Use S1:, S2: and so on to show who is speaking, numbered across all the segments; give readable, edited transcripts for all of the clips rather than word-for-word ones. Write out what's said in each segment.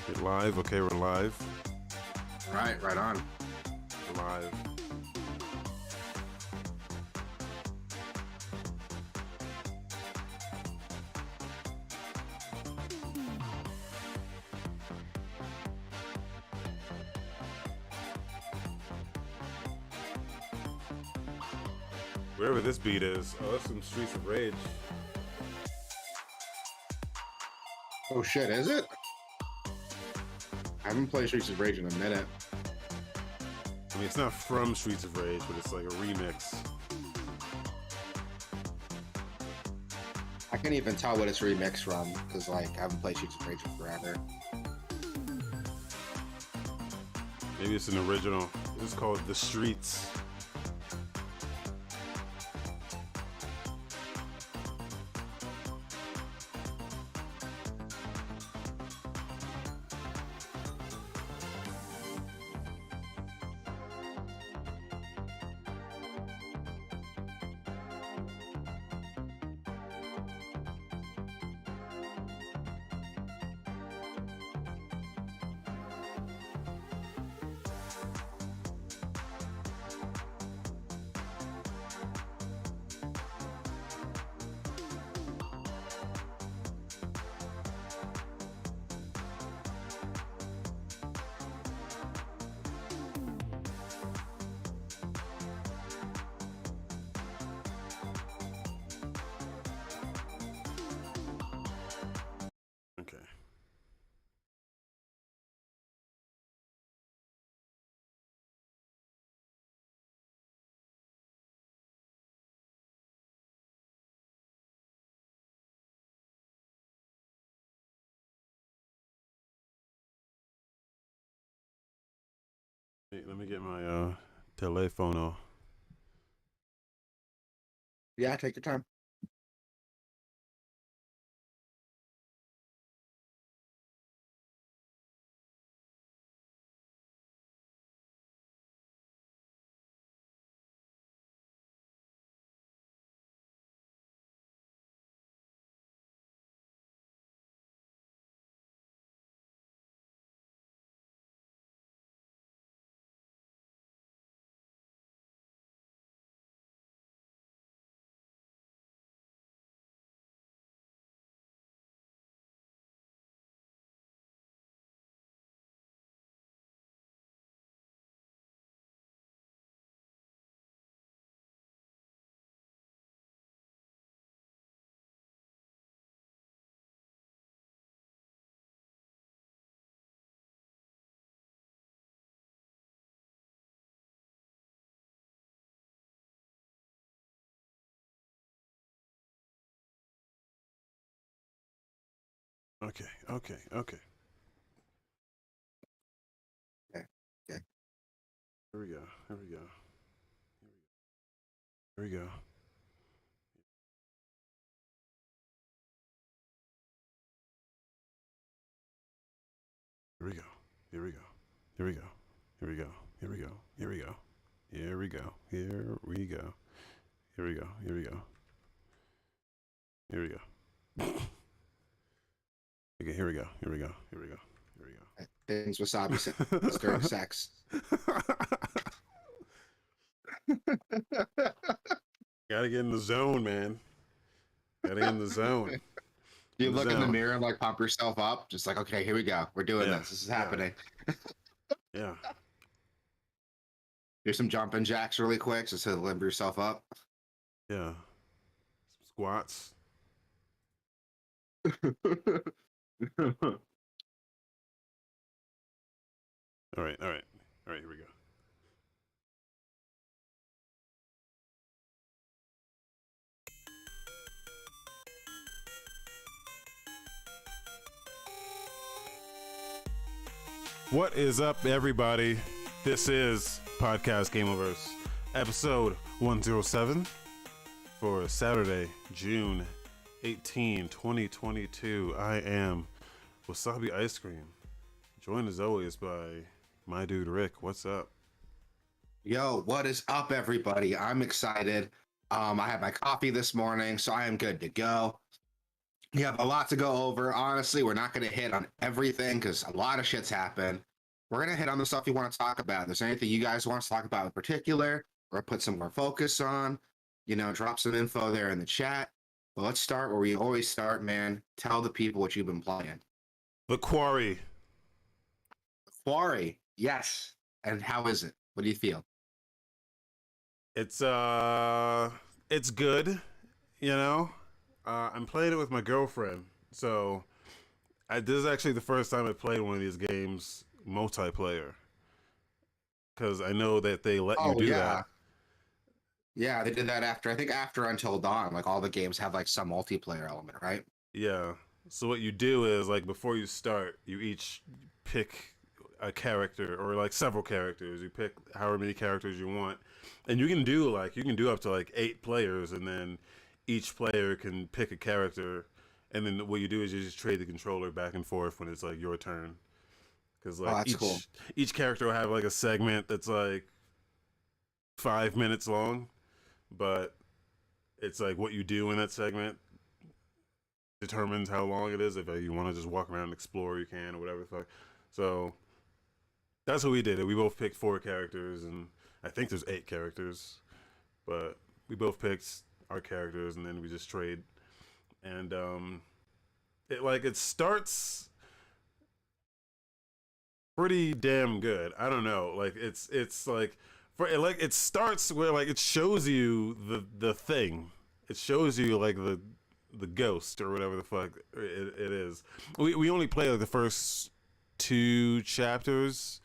S1: Hit live. Okay, we're live.
S2: Right on.
S1: We're live. Wherever this beat is. Oh, that's some Streets of Rage.
S2: Oh shit, is it? I haven't played Streets of Rage in a minute.
S1: I mean, it's not from Streets of Rage, but it's like a remix.
S2: I can't even tell what it's remixed from because, like, I haven't played Streets of Rage in forever.
S1: Maybe it's an original. This is called The Streets. Okay. Hey, let me get my telefono.
S2: Yeah, take your time.
S1: Okay.
S2: Okay.
S1: Here we go. Here we go. Here we go. Here we go. Here we go. Here we go. Here we go. Here we go. Here we go. Here we go. Here we go. Here we go. Here we go. Here we go. Okay, here we go. Here we go. Here we go. Here we go.
S2: Things wasabi during sex.
S1: Gotta get in the zone, man. Gotta get in the zone.
S2: You look in the mirror and like pump yourself up, just like, okay, here we go. We're doing this. This is happening.
S1: Yeah.
S2: Do some jumping jacks really quick just to limber yourself up.
S1: Yeah. Some squats. All right. Here we go. What is up, everybody? This is Podcast Game Overs, episode 107 for Saturday, June 18, 2022. I am Wasabi Ice Cream, joined as always by my dude Rick. What's up?
S2: Yo, what is up, everybody? I'm excited. I had my coffee this morning, so I am good to go. We have a lot to go over. Honestly, we're not going to hit on everything because a lot of shit's happened. We're going to hit on the stuff you want to talk about. If there's anything you guys want to talk about in particular or put some more focus on, drop some info there in the chat. But let's start where we always start, man. Tell the people what you've been playing.
S1: The Quarry.
S2: Quarry, yes. And how is it? What do you feel?
S1: It's good, I'm playing it with my girlfriend, so this is actually the first time I played one of these games multiplayer, because I know that they let you do that.
S2: Yeah, they did that after Until Dawn, like all the games have like some multiplayer element, right?
S1: Yeah. So what you do is, like, before you start, you each pick a character, or like several characters. You pick however many characters you want, and you can do up to like 8 players, and then each player can pick a character, and then what you do is you just trade the controller back and forth when it's like your turn. Because like each character will have like a segment that's like 5 minutes long, but it's like what you do in that segment determines how long it is. If you want to just walk around and explore, you can, or whatever the fuck. So that's what we did. We both picked 4 characters, and I think there's 8 characters, but we both picked our characters, and then we just trade. And it starts pretty damn good. I don't know, like it's like it starts where like it shows you the thing. It shows you like the ghost or whatever the fuck it is. We only play like the first 2 chapters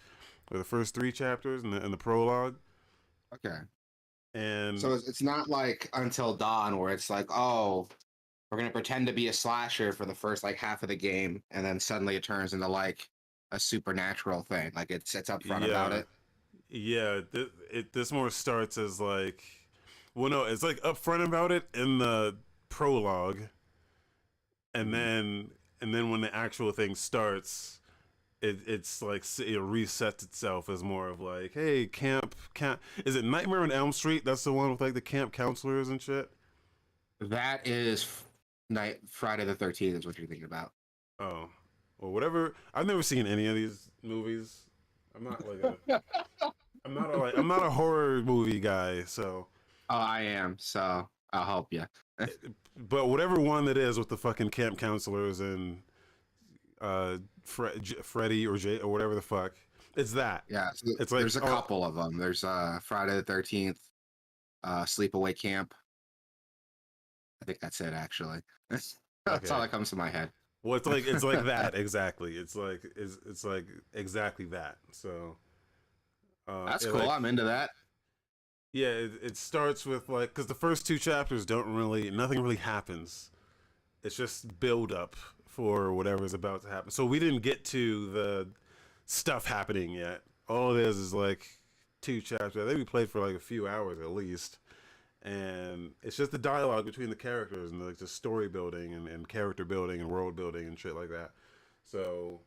S1: or the first 3 chapters in the prologue.
S2: Okay.
S1: And
S2: so it's not like Until Dawn where it's like, oh, we're gonna pretend to be a slasher for the first like half of the game, and then suddenly it turns into like a supernatural thing. Like it's upfront about it.
S1: Yeah, this more starts as like, well, no, it's like upfront about it in the prologue, and then when the actual thing starts, it's like it resets itself as more of like, hey, camp. Is it Nightmare on Elm Street? That's the one with like the camp counselors and shit.
S2: That is Friday the 13th is what you're thinking about.
S1: Oh, well, whatever. I've never seen any of these movies. I'm not a horror movie guy, so.
S2: Oh, I am, so I'll help you.
S1: But whatever one that is with the fucking camp counselors and Freddy or Jay or whatever the fuck, it's that.
S2: Yeah, so it's like there's a couple of them. There's Friday the 13th, Sleepaway Camp. I think that's it, actually. That's all that comes to my head.
S1: Well, it's like that exactly. It's like exactly that. So
S2: that's cool. Like, I'm into that.
S1: Yeah, it starts with like, because the first 2 chapters nothing really happens. It's just build up for whatever's about to happen. So we didn't get to the stuff happening yet. All it is like 2 chapters. I think we played for like a few hours at least. And it's just the dialogue between the characters and like the story building and character building and world building and shit like that. So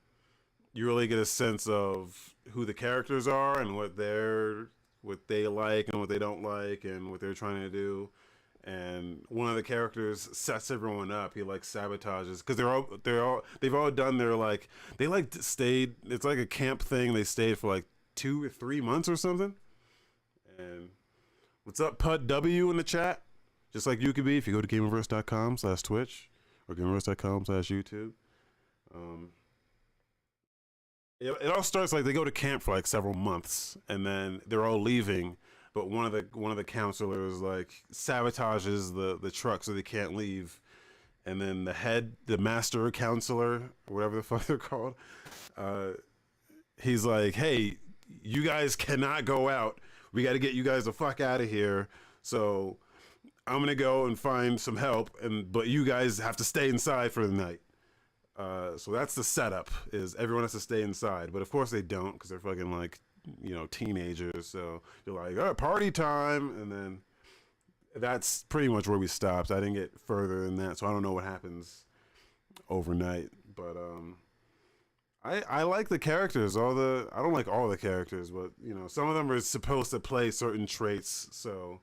S1: you really get a sense of who the characters are and what they like and what they don't like and what they're trying to do. And one of the characters sets everyone up. He like sabotages because they've all done their like they like stayed. It's like a camp thing. They stayed for like 2 or 3 months or something. And what's up, Pud W in the chat? Just like you could be if you go to gameaverse.com/Twitch or gameaverse.com/YouTube. It all starts like they go to camp for like several months, and then they're all leaving. But one of the counselors like sabotages the truck so they can't leave, and then the master counselor or whatever the fuck they're called, he's like, hey, you guys cannot go out. We got to get you guys the fuck out of here. So I'm gonna go and find some help, but you guys have to stay inside for the night. So that's the setup, is everyone has to stay inside. But of course they don't, because they're fucking like, teenagers. So you're like, oh, party time. And then that's pretty much where we stopped. I didn't get further than that, so I don't know what happens overnight. But I like the characters. I don't like all the characters, but some of them are supposed to play certain traits. So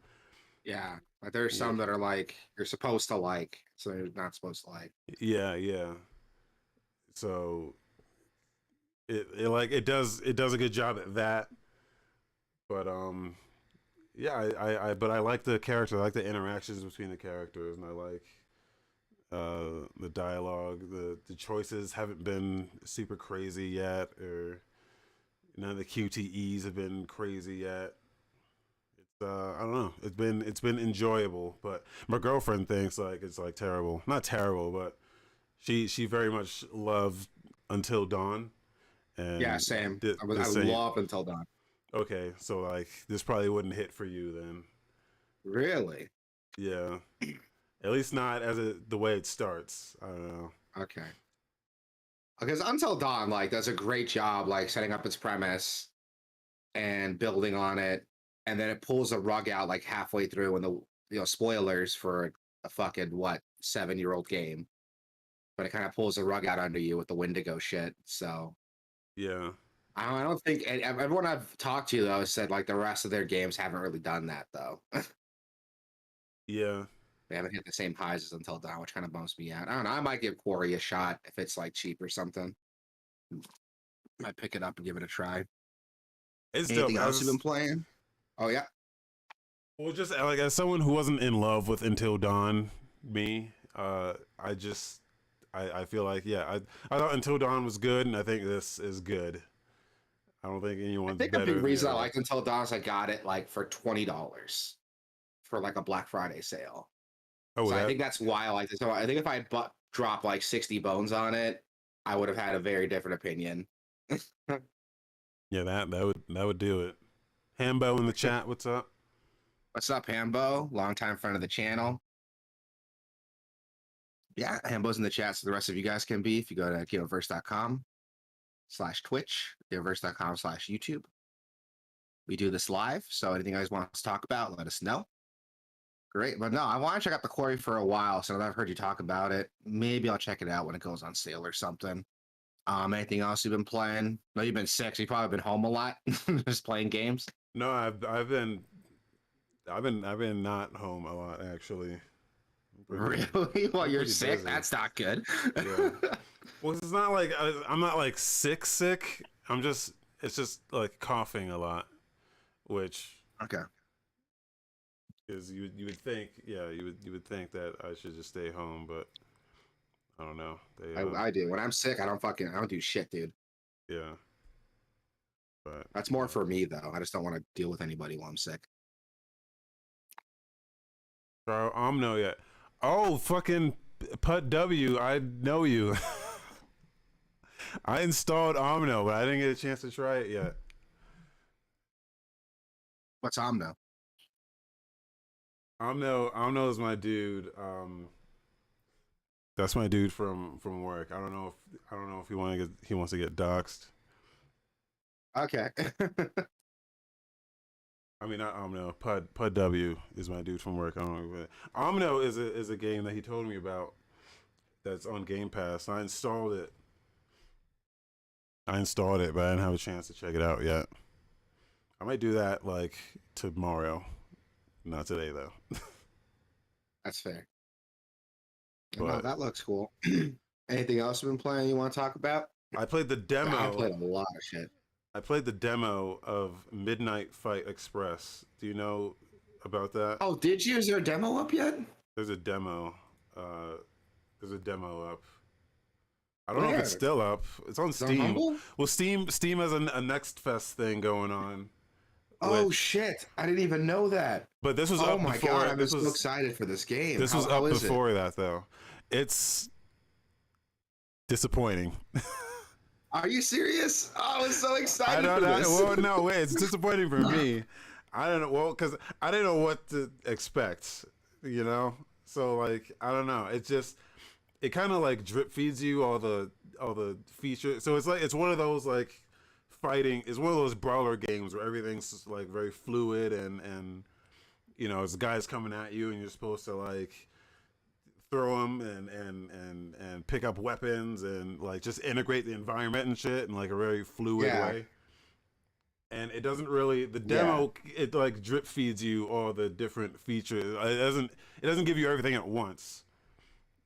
S2: Yeah, like there's
S1: Yeah,
S2: some that are like you're supposed to like, so you're not supposed to like.
S1: yeah. So it like it does a good job at that, but yeah, but I like the character. I like the interactions between the characters, and I like the dialogue. The choices haven't been super crazy yet, or none of the QTEs have been crazy yet. It's I don't know. It's been enjoyable, but my girlfriend thinks like it's like terrible. Not terrible, but she very much loved Until Dawn,
S2: Yeah,
S1: and
S2: same.
S1: the
S2: I
S1: same.
S2: love Until Dawn.
S1: Okay, so like this probably wouldn't hit for you then.
S2: Really?
S1: Yeah, at least not as the way it starts. I don't know.
S2: Okay. Because Until Dawn like does a great job like setting up its premise and building on it, and then it pulls the rug out like halfway through, and the spoilers for a fucking what 7-year-old game, but it kind of pulls the rug out under you with the Wendigo shit. So
S1: Yeah,
S2: I don't think everyone I've talked to though said like the rest of their games haven't really done that though.
S1: yeah,
S2: They haven't hit the same highs as Until Dawn, which kind of bums me out. I don't know. I might give Quarry a shot if it's like cheap or something. Might pick it up and give it a try.
S1: it's dope.
S2: Anything else you've been
S1: As
S2: playing? Oh yeah.
S1: well, just like as someone who wasn't in love with Until Dawn, me, I just I feel like yeah, I thought Until Dawn was good, and I think this is good. I don't think
S2: I
S1: anyone's
S2: think a big
S1: better than the
S2: reason I
S1: other.
S2: liked Until Dawn is I got it like for $20 for like a Black Friday sale.
S1: Oh,
S2: So I
S1: that
S2: think that's why I like this. So I think if I dropped like 60 bones on it, I would have had a very different opinion.
S1: yeah, that would do it. Hambo in the chat, what's up?
S2: What's up, Hambo? Longtime friend of the channel. Yeah, Hambo's in the chat, so the rest of you guys can be if you go to gameverse.com/Twitch, gameverse.com/YouTube. We do this live, so anything you guys want to talk about, let us know. Great, but no, I want to check out the Quarry for a while, so I've heard you talk about it. Maybe I'll check it out when it goes on sale or something. Anything else you've been playing? No, you've been sick, so you've probably been home a lot, just playing games.
S1: No, I've been not home a lot actually.
S2: Really? While
S1: I'm
S2: you're
S1: pretty
S2: sick?
S1: busy.
S2: That's not good.
S1: Yeah. Well, it's not like I'm not like sick. It's just like coughing a lot, which
S2: Okay.
S1: is you would think you would think that I should just stay home, but I don't know. They
S2: I do. When I'm sick, I don't do shit, dude.
S1: yeah, but
S2: That's more for me though. I just don't want to deal with anybody while I'm sick.
S1: Bro, Omno yet? Oh, fucking Put W, I know you. I installed Omno, but I didn't get a chance to try it yet.
S2: What's Omno?
S1: Omno is my dude. That's my dude from work. I don't know if he wants to get doxxed.
S2: Okay.
S1: I mean, not Omno. Pud W is my dude from work. I don't know. Omno is a game that he told me about that's on Game Pass. I installed it, but I didn't have a chance to check it out yet. I might do that like tomorrow. Not today though.
S2: That's fair. No,
S1: But
S2: that looks cool. Anything else you've been playing you want to talk about?
S1: I played the
S2: I
S1: demo.
S2: played a lot of shit.
S1: I played the demo of Midnight Fight Express. Do you know about that?
S2: Oh, did you? Is there a demo up yet?
S1: There's a demo. There's a demo up. I don't know if it's
S2: Where?
S1: still up. It's on
S2: Is it on
S1: Steam.
S2: Humble?
S1: Well, Steam has a Next Fest thing going on.
S2: Oh shit! I didn't even know that.
S1: But this was
S2: Oh
S1: up
S2: my
S1: before.
S2: god! I've been so excited for this game.
S1: This was
S2: How
S1: up
S2: is it?
S1: before that though. It's disappointing.
S2: Are you serious? Oh, I was so
S1: I
S2: excited
S1: don't
S2: for
S1: know.
S2: this.
S1: Well, no, wait. It's disappointing for me. I don't know. Well, because I didn't know what to expect. You know. So like, I don't know. It just it kind of like drip feeds you all the features. So it's like it's one of those like fighting. It's one of those brawler games where everything's just, like very fluid and you know, it's guys coming at you and you're supposed to like throw them and pick up weapons and like just integrate the environment and shit in like a very fluid way. and it doesn't really the demo. It like drip feeds you all the different features. It doesn't give you everything at once.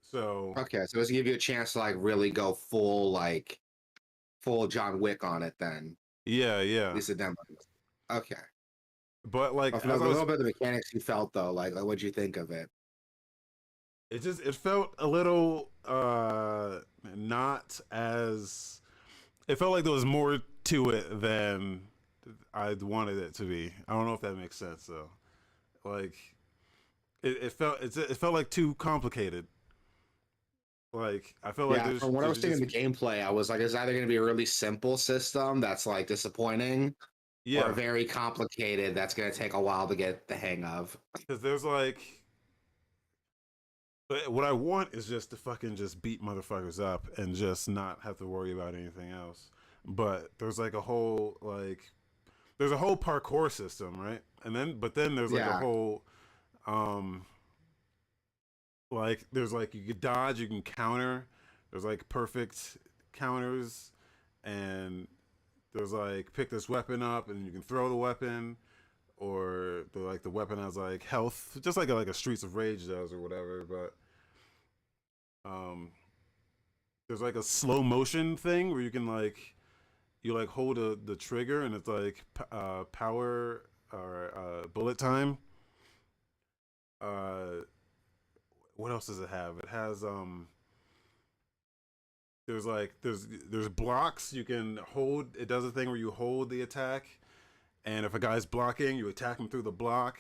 S1: So
S2: Okay, so it's give you a chance to like really go full John Wick on it then.
S1: yeah,
S2: At
S1: yeah.
S2: least the demo. Okay.
S1: But like
S2: Well, from
S1: as
S2: a
S1: I was,
S2: little bit of the mechanics you felt though, like what'd you think of it?
S1: it felt a little not as. It felt like there was more to it than I wanted it to be. I don't know if that makes sense though. Like it felt like too complicated. Like I felt like
S2: Yeah, from what I was
S1: there's
S2: seeing in
S1: just
S2: the gameplay, I was like, it's either going to be a really simple system that's like disappointing, or
S1: yeah,
S2: very complicated that's going to take a while to get the hang of.
S1: because there's like. But what I want is just to fucking just beat motherfuckers up and just not have to worry about anything else. But there's like a whole there's a whole parkour system, right? But then there's like a
S2: Yeah,
S1: whole there's like you can dodge, you can counter. There's like perfect counters, and there's like pick this weapon up and you can throw the weapon, or the weapon has like health, just like a Streets of Rage does or whatever. But um, there's like a slow motion thing where you can like you like hold the trigger and it's like power or bullet time. Uh, what else does it have? It has there's blocks you can hold. It does a thing where you hold the attack, and if a guy's blocking, you attack him through the block.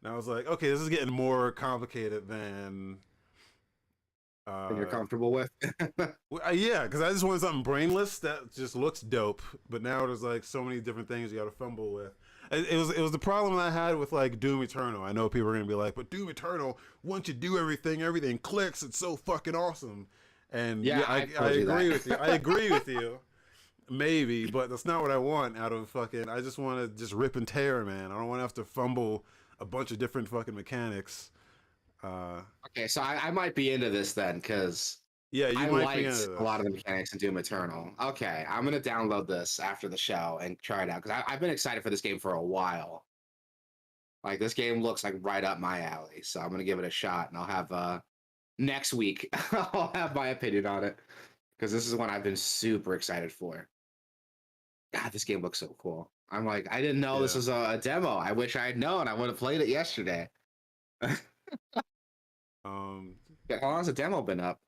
S1: And I was like, okay, this is getting more complicated than
S2: and you're
S1: uh
S2: comfortable with.
S1: yeah, because I just wanted something brainless that just looks dope. But now there's like so many different things you got to fumble with. It was the problem that I had with like Doom Eternal. I know people are gonna be like, but Doom Eternal, once you do everything clicks. It's so fucking awesome. And
S2: Yeah,
S1: yeah,
S2: I
S1: I
S2: told you
S1: agree
S2: that.
S1: with you. I agree with you. Maybe, but that's not what I want out of fucking. I just want to just rip and tear, man. I don't want to have to fumble a bunch of different fucking mechanics. Uh,
S2: Okay, so I might be into this then, because
S1: yeah, you
S2: I
S1: might be into
S2: liked a
S1: this.
S2: lot of the mechanics in Doom Eternal. Okay, I'm gonna download this after the show and try it out because I've been excited for this game for a while. Like this game looks like right up my alley, so I'm gonna give it a shot, and I'll have next week I'll have my opinion on it because this is one I've been super excited for. God, this game looks so cool. I'm like, I didn't know this
S1: Yeah.
S2: was a demo. I wish I had known. I would have played it yesterday.
S1: Um,
S2: Yeah, how long's the demo been up?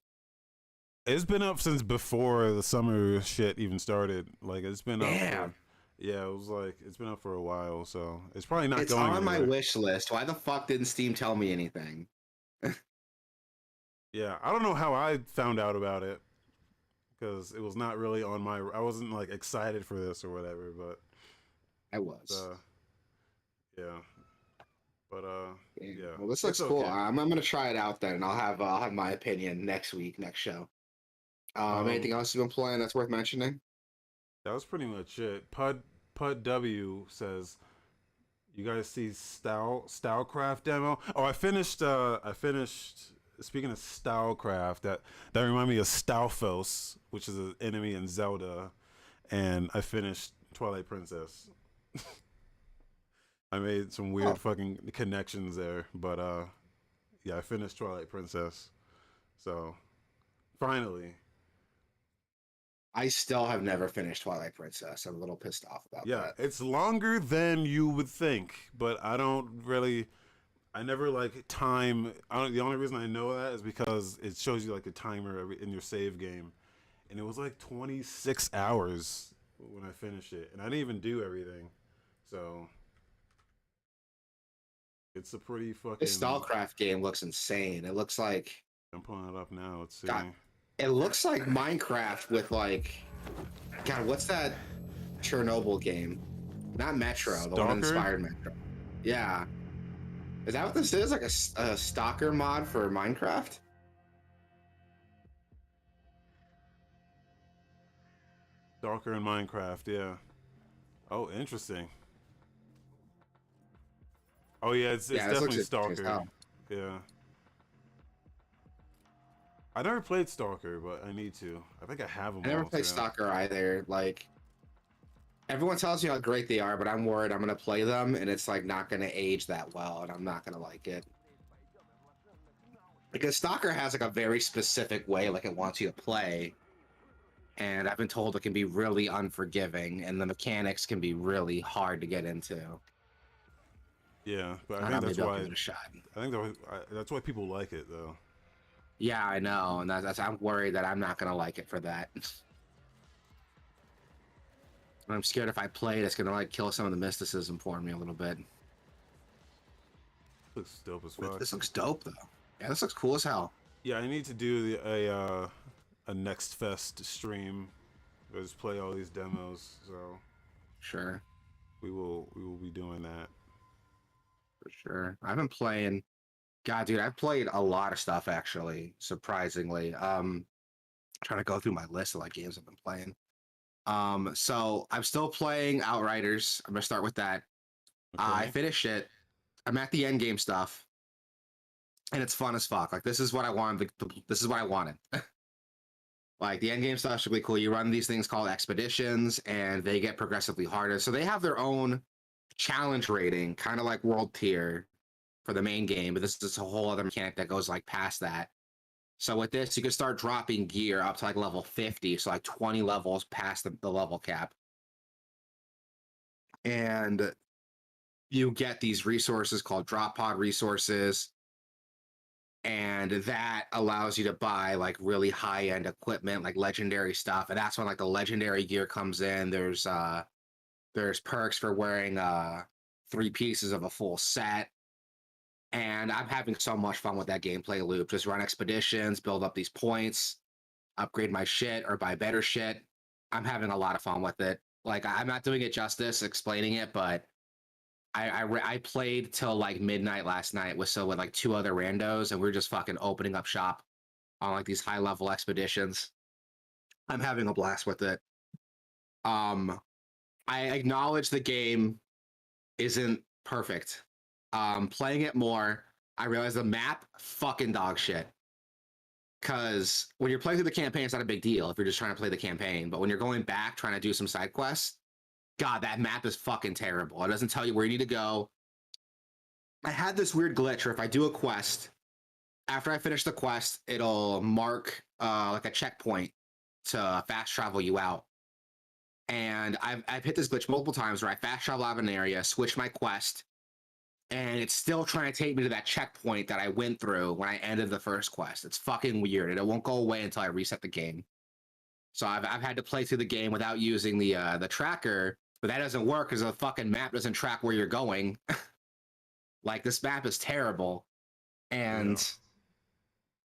S1: it's been up since before the summer shit even started. Like it's been up for,
S2: Damn,
S1: yeah, it was like it's been up for a while, so it's probably not
S2: it's
S1: going
S2: on my
S1: anywhere.
S2: wish list. Why the fuck didn't Steam tell me anything?
S1: Yeah, I don't know how I found out about it because it was not really on my. I wasn't like excited for this or whatever, but
S2: I was.
S1: uh, yeah, but
S2: Yeah.
S1: yeah,
S2: Well, this
S1: it's
S2: looks cool.
S1: okay.
S2: I'm gonna try it out then, and I'll have my opinion next week, next show. Anything
S1: Um,
S2: else you've been playing that's worth mentioning?
S1: that was pretty much it. Pud W says, "You guys see Stylecraft demo? Oh, I finished. I finished. Speaking of Stylecraft, that reminded me of Stalfos, which is an enemy in Zelda, and I finished Twilight Princess. I made some
S2: Oh,
S1: weird fucking connections there, but yeah, I finished Twilight Princess. So finally,
S2: I still have never finished Twilight Princess. I'm a little pissed off about
S1: yeah,
S2: that.
S1: it's longer than you would think, but I don't really. I never like time. The only reason I know that is because it shows you like a timer in your save game, and it was like 26 hours when I finished it, and I didn't even do everything. So it's a pretty
S2: This
S1: fucking.
S2: Starcraft game looks insane. It looks like
S1: I'm pulling it up now. Let's see.
S2: God. It looks like Minecraft with like God. What's that Chernobyl game? Not Metro, the one that
S1: Stalker.
S2: inspired Metro. Yeah, is that what this is? Like a stalker mod for Minecraft?
S1: Stalker in Minecraft. Yeah. Oh, interesting. Oh yeah, it's
S2: Yeah, this looks
S1: definitely
S2: interesting as
S1: Stalker.
S2: hell.
S1: Yeah. I never played Stalker, but I need to. I think I have them
S2: I never
S1: all
S2: played
S1: too.
S2: Stalker either. Like everyone tells me how great they are, but I'm worried I'm gonna play them and it's like not gonna age that well, and I'm not gonna like it. Because Stalker has like a very specific way like it wants you to play, and I've been told it can be really unforgiving, and the mechanics can be really hard to get into.
S1: Yeah, but
S2: I
S1: I
S2: don't know,
S1: think that's
S2: maybe I'll
S1: why
S2: give it a shot.
S1: that's why people like it though.
S2: Yeah, I know, and that's I'm worried that I'm not gonna like it for that. I'm scared if I play it, it's gonna like kill some of the mysticism for me a little bit.
S1: Looks dope as fuck.
S2: This looks dope though. Yeah, this looks cool as hell.
S1: Yeah, I need to do a next fest stream. Just play all these demos. So
S2: Sure,
S1: we will be doing that.
S2: for sure. I've been playing. God, dude, I've played a lot of stuff actually. Surprisingly, trying to go through my list of like games I've been playing. So I'm still playing Outriders. I'm gonna start with that. I
S1: Okay.
S2: finished it. I'm at the end game stuff, and it's fun as fuck. Like this is what I wanted. This is what I wanted. Like the end game stuff should be cool. You run these things called expeditions, and they get progressively harder. So they have their own challenge rating, kind of like world tier for the main game. But this is a whole other mechanic that goes like past that. So with this, you can start dropping gear up to like level 50, so like 20 levels past the level cap. And you get these resources called drop pod resources, and that allows you to buy like really high end equipment, like legendary stuff. And that's when like the legendary gear comes in. There's perks for wearing 3 pieces of a full set. And I'm having so much fun with that gameplay loop. Just run expeditions, build up these points, upgrade my shit or buy better shit. I'm having a lot of fun with it. Like I'm not doing it justice explaining it, but I played till like midnight last night with like 2 other randos, and we are just fucking opening up shop on like these high level expeditions. I'm having a blast with it. Um, I acknowledge the game isn't perfect. Playing it more, I realize the map fucking dog shit. Because when you're playing through the campaign, it's not a big deal if you're just trying to play the campaign. But when you're going back trying to do some side quests, God, that map is fucking terrible. It doesn't tell you where you need to go. I had this weird glitch where if I do a quest, after I finish the quest, it'll mark like a checkpoint to fast travel you out. And I've hit this glitch multiple times where I fast travel out of an area, switch my quest, and it's still trying to take me to that checkpoint that I went through when I ended the first quest. It's fucking weird, and it won't go away until I reset the game. So I've had to play through the game without using the tracker, but that doesn't work because the fucking map doesn't track where you're going. Like this map is terrible,
S1: Yeah.
S2: and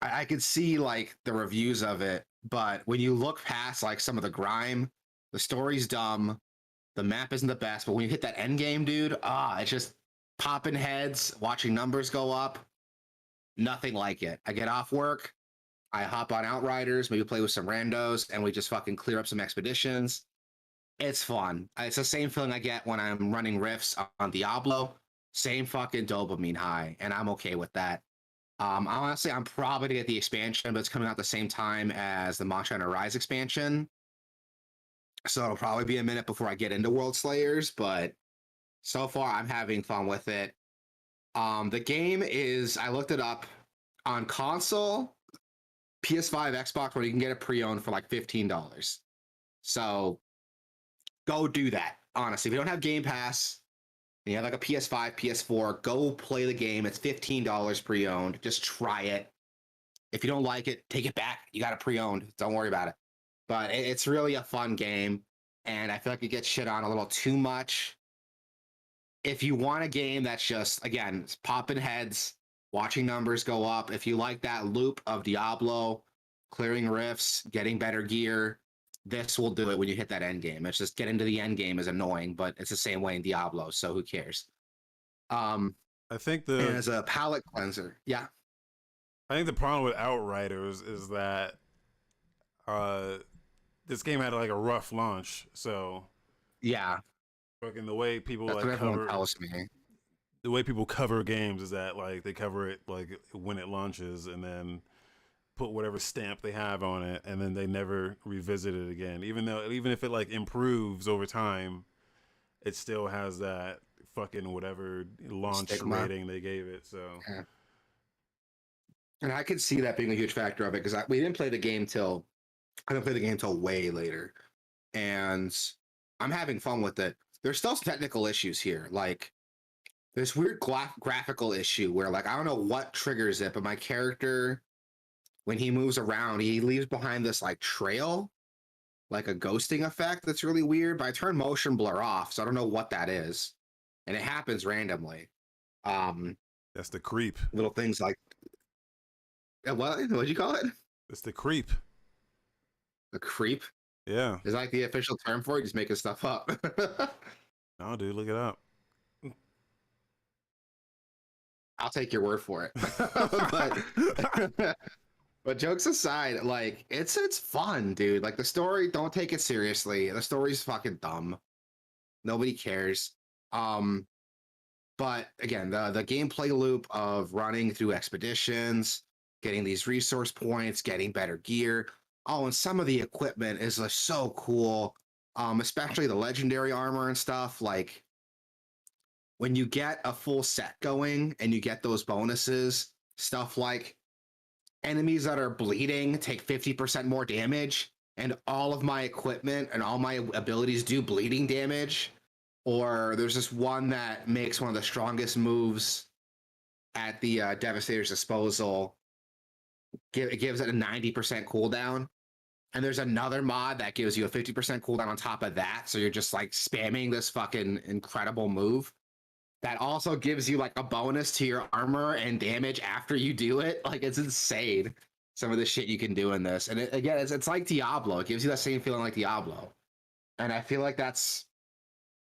S2: I could see like the reviews of it, but when you look past like some of the grime, the story's dumb, the map isn't the best, but when you hit that end game, dude, it's just popping heads, watching numbers go up. Nothing like it. I get off work, I hop on Outriders, maybe play with some randos, and we just fucking clear up some expeditions. It's fun. It's the same feeling I get when I'm running rifts on Diablo. Same fucking dopamine high, and I'm okay with that. Honestly, I'm probably gonna get the expansion, but it's coming out the same time as the Monster Hunter Rise expansion. So it'll probably be a minute before I get into World Slayers, but so far I'm having fun with it. The game is, I looked it up on console, PS5, Xbox, where you can get it pre-owned for like $15. So go do that. Honestly, if you don't have Game Pass and you have like a PS5, PS4, go play the game. It's $15 pre-owned. Just try it. If you don't like it, take it back. You got it pre-owned. Don't worry about it. But it's really a fun game, and I feel like it gets shit on a little too much. If you want a game that's just, again, it's popping heads, watching numbers go up, if you like that loop of Diablo, clearing rifts, getting better gear, this will do it when you hit that end game. It's just getting to the end game is annoying, but it's the same way in Diablo, so who cares? Um,
S1: I think
S2: and
S1: the
S2: as a palate cleanser, yeah.
S1: I think the problem with Outriders is that uh this game had like a rough launch, so
S2: Yeah,
S1: fucking the way people
S2: that's
S1: like
S2: what everyone
S1: cover
S2: tells me.
S1: the way people cover games is that like they cover it like when it launches and then put whatever stamp they have on it and then they never revisit it again. Even if it like improves over time, it still has that fucking whatever launch
S2: Stigma.
S1: rating they gave it. So
S2: Yeah. And I could see that being a huge factor of it because we didn't play the game till I didn't play the game till way later, and I'm having fun with it. There's still some technical issues here, like this weird graphical issue where like I don't know what triggers it, but my character when he moves around, he leaves behind this like trail, like a ghosting effect that's really weird. But I turn motion blur off, so I don't know what that is, and it happens randomly. Um,
S1: that's the creep.
S2: Little things like what'd you call it?
S1: It's the creep.
S2: A creep
S1: Yeah.
S2: is like the official term for it. Just making stuff up.
S1: No, dude, look it up.
S2: I'll take your word for it. but but jokes aside, like it's fun, dude. Like the story, don't take it seriously. The story's fucking dumb. Nobody cares. But again, the gameplay loop of running through expeditions, getting these resource points, getting better gear. Oh, and some of the equipment is like so cool. Especially the legendary armor and stuff. Like when you get a full set going and you get those bonuses, stuff like enemies that are bleeding take 50% more damage, and all of my equipment and all my abilities do bleeding damage. Or there's this one that makes one of the strongest moves at the Devastator's disposal. It gives it a 90% cooldown. And there's another mod that gives you a 50% cooldown on top of that. So you're just like spamming this fucking incredible move. That also gives you like a bonus to your armor and damage after you do it. Like it's insane. Some of the shit you can do in this. And again, it's like Diablo. It gives you that same feeling like Diablo. And I feel like that's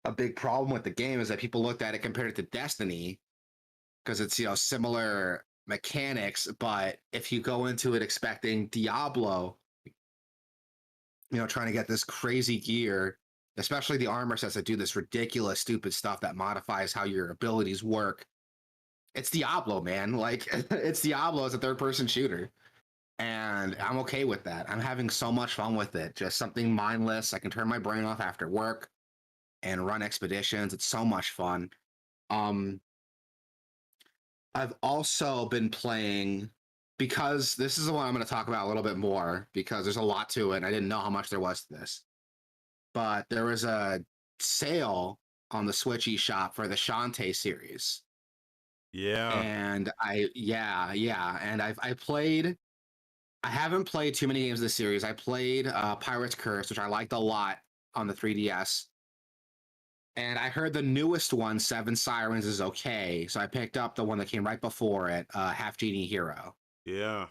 S2: a big problem with the game is that people looked at it compared it to Destiny because it's, similar mechanics. But if you go into it expecting Diablo, trying to get this crazy gear, especially the armor sets that do this ridiculous, stupid stuff that modifies how your abilities work. It's Diablo, man. Like it's Diablo as a third-person shooter. And I'm okay with that. I'm having so much fun with it. Just something mindless. I can turn my brain off after work and run expeditions. It's so much fun. I've also been playing because this is the one I'm going to talk about a little bit more because there's a lot to it. And I didn't know how much there was to this. But there was a sale on the Switch eShop for the Shantae series.
S1: Yeah.
S2: And and I played. I haven't played too many games of the series. I played Pirate's Curse, which I liked a lot on the 3DS. And I heard the newest one, Seven Sirens, is okay. So I picked up the one that came right before it, Half Genie Hero.
S1: Yeah.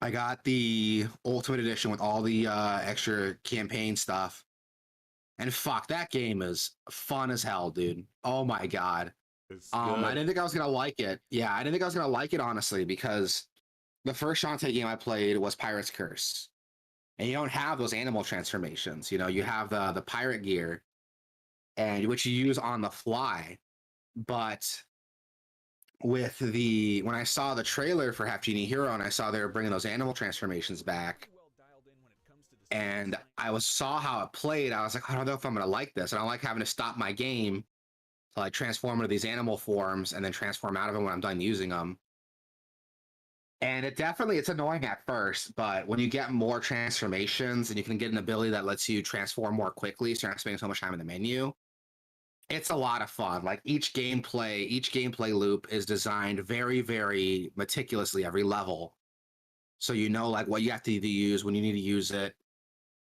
S2: I got the Ultimate Edition with all the extra campaign stuff. And fuck, that game is fun as hell, dude. Oh my god. I didn't think I was gonna like it. Yeah, I didn't think I was gonna like it honestly, because the first Shantae game I played was Pirate's Curse. And you don't have those animal transformations. You have the pirate gear, and which you use on the fly. But when I saw the trailer for Half Genie Hero and I saw they were bringing those animal transformations back, and saw how it played, I was like, I don't know if I'm gonna like this. I don't like having to stop my game to like transform into these animal forms and then transform out of them when I'm done using them. And it's annoying at first, but when you get more transformations and you can get an ability that lets you transform more quickly, so you're not spending so much time in the menu, it's a lot of fun. Like each gameplay loop is designed very, very meticulously every level. So like what you have to use when you need to use it.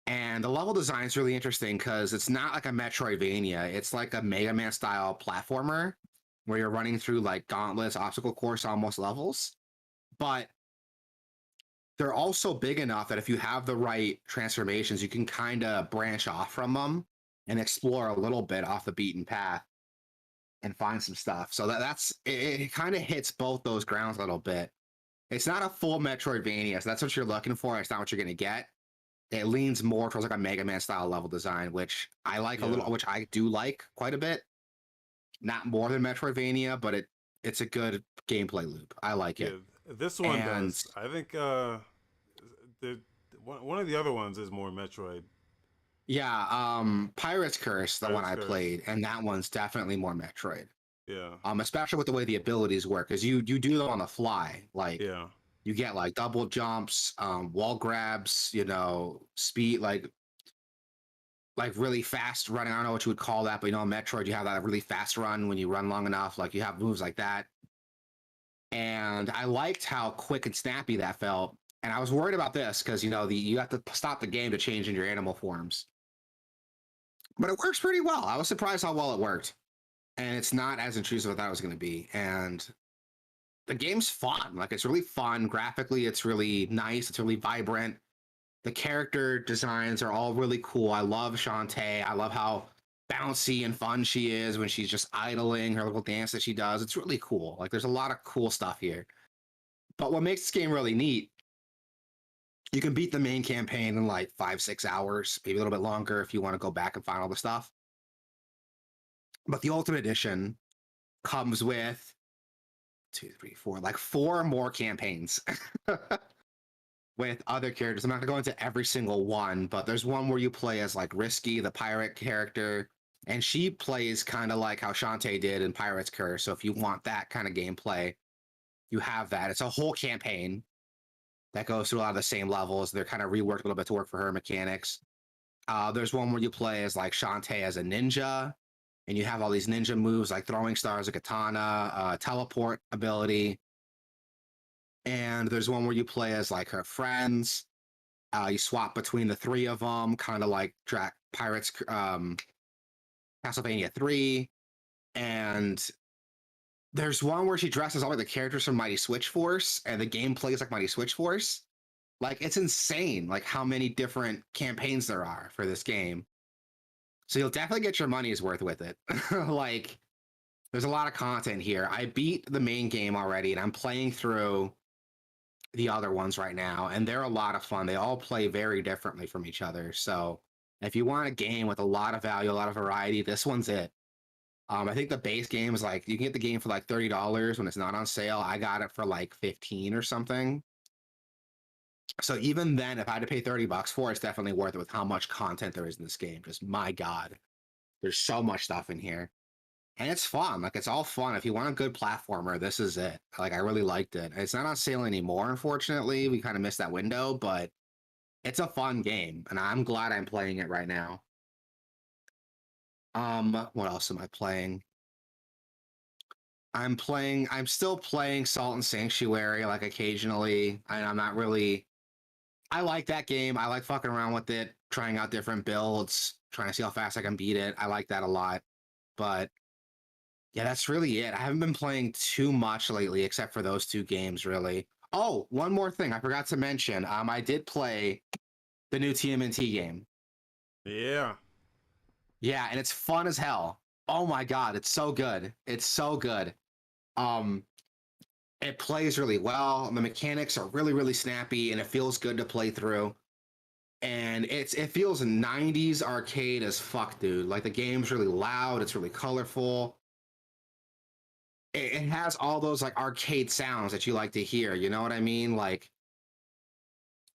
S2: And the level design is really interesting because it's not like a Metroidvania. It's like a Mega Man style platformer where you're running through like gauntlets, obstacle course almost levels. But they're also big enough that if you have the right transformations, you can kind of branch off from them and explore a little bit off the beaten path and find some stuff. So it kind of hits both those grounds a little bit. It's not a full Metroidvania, so that's what you're looking for. It's not what you're going to get. It leans more towards like a Mega Man style level design, which I like a little, which I do like quite a bit. Not more than Metroidvania, but it's a good gameplay loop. I like it.
S1: This one does. I think one of the other ones is more Metroid.
S2: Yeah, Pirate's Curse, the one
S1: Pirate's
S2: I
S1: Curse.
S2: played, and that one's definitely more Metroid.
S1: Yeah.
S2: Especially with the way the abilities work, because you do them on the fly. Like
S1: Yeah.
S2: you get like double jumps, wall grabs, you know, speed, like really fast running. I don't know what you would call that, but you know, in Metroid, you have that really fast run when you run long enough. Like you have moves like that. And I liked how quick and snappy that felt. And I was worried about this because you know you have to stop the game to change into your animal forms. But it works pretty well. I was surprised how well it worked. And it's not as intrusive as I thought it was going to be. And the game's fun. Like it's really fun. Graphically, it's really nice. It's really vibrant. The character designs are all really cool. I love Shantae. I love how bouncy and fun she is when she's just idling her little dance that she does. It's really cool. Like there's a lot of cool stuff here. But what makes this game really neat, you can beat the main campaign in like 5, 6 hours, maybe a little bit longer if you want to go back and find all the stuff. But the Ultimate Edition comes with two, three, four, like four more campaigns with other characters. I'm not gonna go into every single one, but there's one where you play as like Risky, the pirate character, and she plays kind of like how Shantae did in Pirate's Curse. So if you want that kind of gameplay, you have that. It's a whole campaign that goes through a lot of the same levels. They're kind of reworked a little bit to work for her mechanics. There's one where you play as like Shantae as a ninja, and you have all these ninja moves like throwing stars, a katana, teleport ability. And there's one where you play as like her friends. You swap between the three of them, kind of like Pirates, Castlevania 3. And there's one where she dresses all like the characters from Mighty Switch Force, and the game plays like Mighty Switch Force. Like it's insane, like how many different campaigns there are for this game. So you'll definitely get your money's worth with it. Like there's a lot of content here. I beat the main game already, and I'm playing through the other ones right now, and they're a lot of fun. They all play very differently from each other. So if you want a game with a lot of value, a lot of variety, this one's it. I think the base game is like you can get the game for like $30 when it's not on sale. I got it for like 15 or something. So even then, if I had to pay $30 for it, it's definitely worth it with how much content there is in this game. Just my God, there's so much stuff in here. And it's fun. Like it's all fun. If you want a good platformer, this is it. Like I really liked it. It's not on sale anymore, unfortunately. We kind of missed that window, but it's a fun game, and I'm glad I'm playing it right now. What else am I playing? I'm still playing Salt and Sanctuary, like occasionally. And I'm not really I like that game. I like fucking around with it, trying out different builds, trying to see how fast I can beat it. I like that a lot. But yeah, that's really it. I haven't been playing too much lately, except for those two games, really. Oh, one more thing I forgot to mention. I did play the new TMNT game.
S1: Yeah.
S2: Yeah, and it's fun as hell. Oh my god, it's so good. It's so good. Um, it plays really well. The mechanics are really, really snappy, and it feels good to play through. And it feels 90s arcade as fuck, dude. Like the game's really loud, it's really colorful. It has all those like arcade sounds that you like to hear, you know what I mean? Like,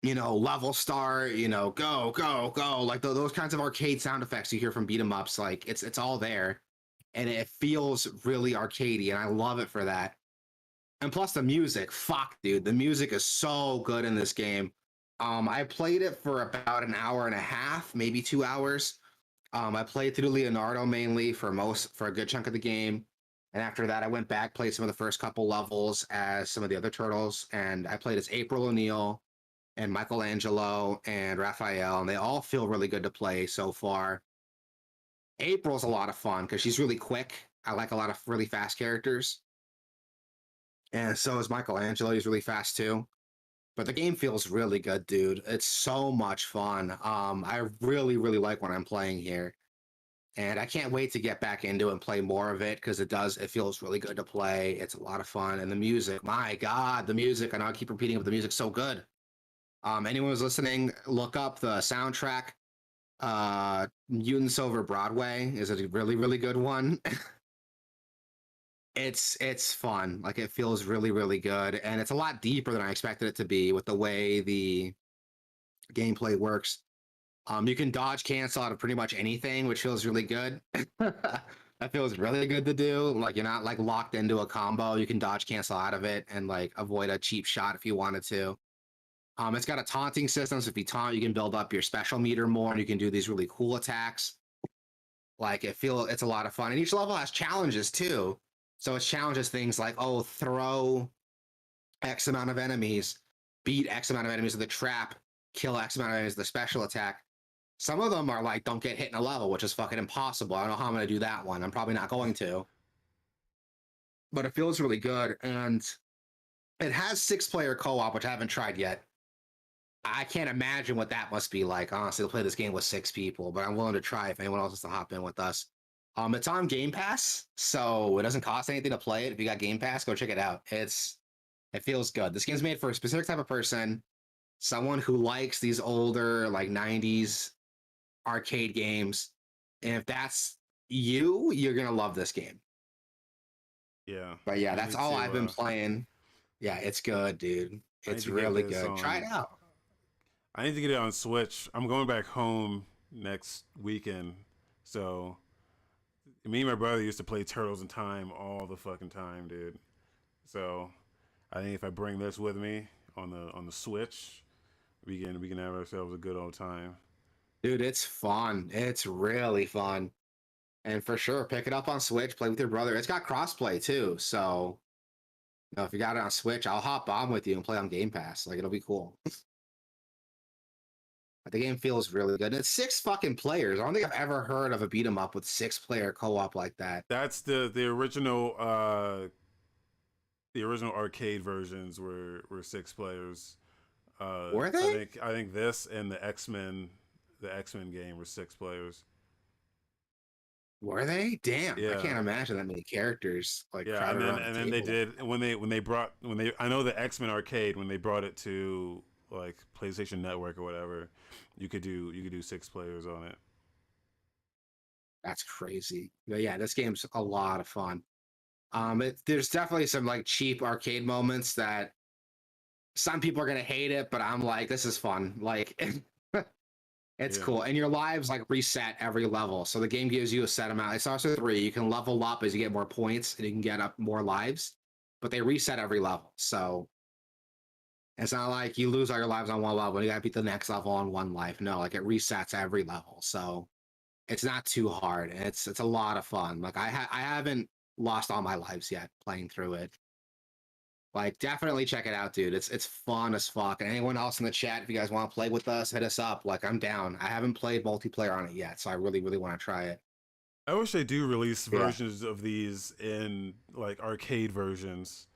S2: you know, level start, you know, go, go, go, like those kinds of arcade sound effects you hear from beat 'em ups. Like it's all there, and it feels really arcadey, and I love it for that. And plus the music, fuck, dude, the music is so good in this game. I played it for about an hour and a half, maybe 2 hours. I played through Leonardo mainly for a good chunk of the game. And after that, I went back, played some of the first couple levels as some of the other turtles, and I played as April O'Neil and Michelangelo and Raphael, and they all feel really good to play so far. April's a lot of fun because she's really quick. I like a lot of really fast characters. And so is Michelangelo. He's really fast too. But the game feels really good, dude. It's so much fun. I really, really like what I'm playing here. And I can't wait to get back into it and play more of it because it feels really good to play. It's a lot of fun. And the music, my God, the music, I know I keep repeating it, but the music's so good. Anyone who's listening, look up the soundtrack. Mutants Over Broadway is a really, really good one. It's fun. Like it feels really, really good. And it's a lot deeper than I expected it to be with the way the gameplay works. You can dodge cancel out of pretty much anything, which feels really good. That feels really good to do. Like you're not like locked into a combo. You can dodge cancel out of it and like avoid a cheap shot if you wanted to. It's got a taunting system, so if you taunt, you can build up your special meter more, and you can do these really cool attacks. Like it's a lot of fun, and each level has challenges too. So it challenges things like, oh, throw X amount of enemies, beat X amount of enemies with the trap, kill X amount of enemies with the special attack. Some of them are like, don't get hit in a level, which is fucking impossible. I don't know how I'm going to do that one. I'm probably not going to. But it feels really good. And it has 6-player co-op, which I haven't tried yet. I can't imagine what that must be like, honestly, to play this game with 6 people. But I'm willing to try if anyone else wants to hop in with us. It's on Game Pass, so it doesn't cost anything to play it. If you got Game Pass, go check it out. It feels good. This game's made for a specific type of person, someone who likes these older, like 90s arcade games. And if that's you, you're gonna love this game.
S1: Yeah.
S2: But yeah, that's all I've been playing. Yeah, it's good, dude. It's really good. Try it out.
S1: I need to get it on Switch. I'm going back home next weekend, so me and my brother used to play Turtles in Time all the fucking time, dude. So I think if I bring this with me on the Switch, we can have ourselves a good old time.
S2: Dude, it's fun. It's really fun. And for sure, pick it up on Switch, play with your brother. It's got crossplay too. So, if you got it on Switch, I'll hop on with you and play on Game Pass. Like, it'll be cool. But the game feels really good. And it's 6 fucking players. I don't think I've ever heard of a beat 'em up with 6-player co-op like that.
S1: That's the original arcade versions were 6 players.
S2: Were they?
S1: I think this and the X-Men game were 6 players.
S2: Were they? Damn,
S1: yeah.
S2: I can't imagine that many characters. Like,
S1: yeah, and then they did when they I know the X-Men arcade, when they brought it to like PlayStation Network or whatever, you could do 6 players on it.
S2: That's crazy. But yeah, this game's a lot of fun. There's definitely some like cheap arcade moments that some people are gonna hate it, but I'm like, this is fun. Like, it's cool. And your lives like reset every level. So the game gives you a set amount. It starts with 3. You can level up as you get more points and you can get up more lives, but they reset every level. So it's not like you lose all your lives on one level and you gotta beat the next level on 1 life. No, like it resets every level. So it's not too hard. And it's a lot of fun. Like I haven't lost all my lives yet playing through it. Like, definitely check it out, dude. It's fun as fuck. And anyone else in the chat, if you guys want to play with us, hit us up. Like, I'm down. I haven't played multiplayer on it yet, so I really, really want to try it.
S1: I wish they do release versions of these in like arcade versions.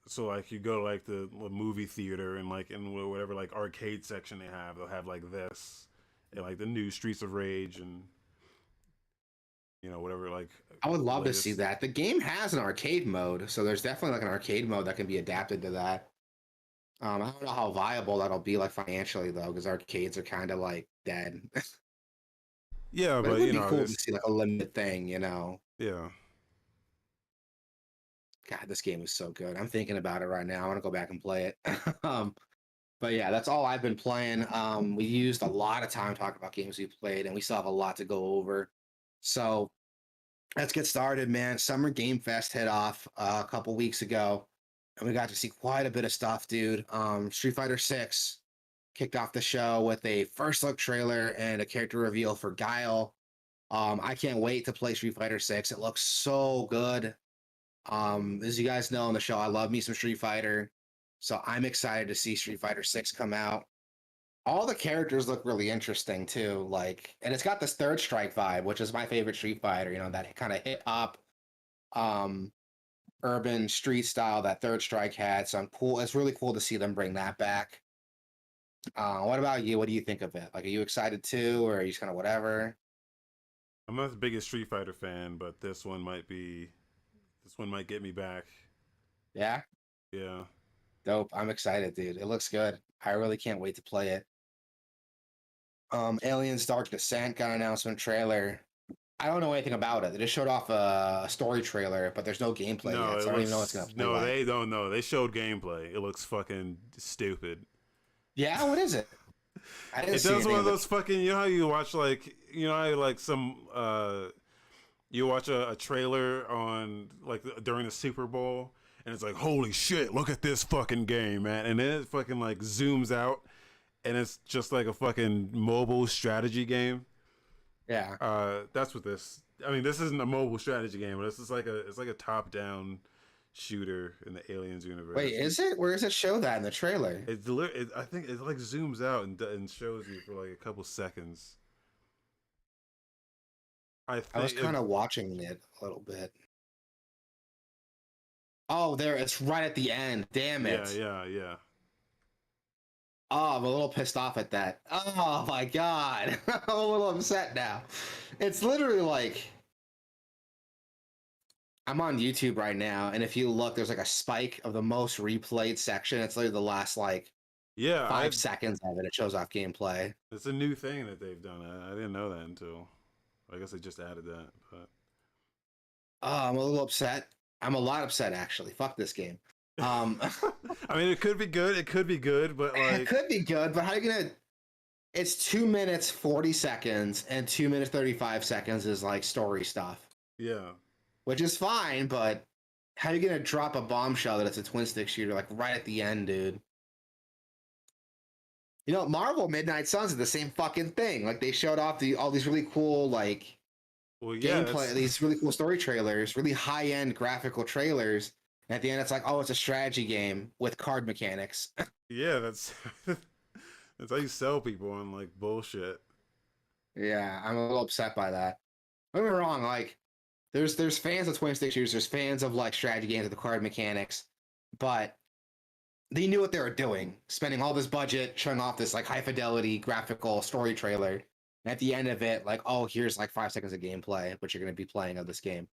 S1: So like you go to like the movie theater and like in whatever like arcade section they have, they'll have like this and like the new Streets of Rage and whatever. Like,
S2: I would love to see that. The game has an arcade mode, so there's definitely like an arcade mode that can be adapted to that. I don't know how viable that'll be like financially though, because arcades are kind of like dead.
S1: Yeah, but
S2: it would be cool to see like a limited thing,
S1: Yeah.
S2: God, this game is so good. I'm thinking about it right now. I want to go back and play it. But yeah, that's all I've been playing. We used a lot of time talking about games we played, and we still have a lot to go over. So let's get started, man. Summer Game Fest hit off a couple weeks ago, and we got to see quite a bit of stuff, dude. Street Fighter 6 kicked off the show with a first look trailer and a character reveal for Guile. I can't wait to play Street Fighter 6. It looks so good. As you guys know on the show, I love me some Street Fighter, so I'm excited to see Street Fighter 6 come out. All the characters look really interesting too, like, and it's got this Third Strike vibe, which is my favorite Street Fighter. That kind of hip hop, urban street style that Third Strike had. So I'm cool. It's really cool to see them bring that back. What about you? What do you think of it? Like, are you excited too, or are you just kind of whatever?
S1: I'm not the biggest Street Fighter fan, but this one might get me back.
S2: Yeah.
S1: Yeah.
S2: Dope. I'm excited, dude. It looks good. I really can't wait to play it. Aliens Dark Descent got an announcement trailer. I don't know anything about it. They just showed off a story trailer, but there's no gameplay yet, so I don't even know what's going to play like.
S1: They don't know. They showed gameplay. It looks fucking stupid.
S2: Yeah? What is it? I didn't
S1: It
S2: see
S1: does one
S2: anything
S1: of
S2: of it.
S1: those fucking, you know how you watch like, you know how you like some you watch a trailer on like during the Super Bowl and it's like, holy shit, look at this fucking game, man, and then it fucking like zooms out and it's just like a fucking mobile strategy game.
S2: Yeah.
S1: That's what this. I mean, this isn't a mobile strategy game, but it's like a top down shooter in the Aliens
S2: Wait,
S1: universe.
S2: is it? Where does it show that in the trailer?
S1: I think it like zooms out and shows you for like a couple seconds. I
S2: I was
S1: think
S2: kind of watching it a little bit. Oh, there, it's right at the end. Damn
S1: yeah,
S2: it.
S1: yeah, yeah.
S2: Oh, I'm a little pissed off at that. Oh my god. I'm a little upset now. It's literally like I'm on YouTube right now, and if you look, there's like a spike of the most replayed section. It's literally the last like
S1: Yeah, I
S2: 5 seconds of it. It shows off gameplay.
S1: it's a new thing that they've done. I didn't know that until I guess they just added that. But
S2: Oh, I'm a little upset. I'm a lot upset actually. Fuck this game. Um,
S1: I mean, it could be good. It could be good, but
S2: it
S1: like,
S2: could be good, but how are you gonna? It's 2 minutes 40 seconds, and 2 minutes 35 seconds is like story stuff,
S1: yeah,
S2: which is fine. But how are you gonna drop a bombshell that it's a twin stick shooter like right at the end, dude? You know, Marvel Midnight Suns is the same fucking thing. Like they showed off all these really cool like
S1: well, yeah,
S2: gameplay,
S1: that's
S2: these really cool story trailers, really high end graphical trailers. And at the end, it's like, oh, it's a strategy game with card mechanics.
S1: yeah, that's that's how you sell people on like bullshit.
S2: Yeah, I'm a little upset by that. Don't get me wrong, like there's fans of twin stick shooters, there's fans of like strategy games with the card mechanics, but they knew what they were doing, spending all this budget, showing off this like high fidelity graphical story trailer. And at the end of it, like, oh, here's like 5 seconds of gameplay, which you're gonna be playing of this game.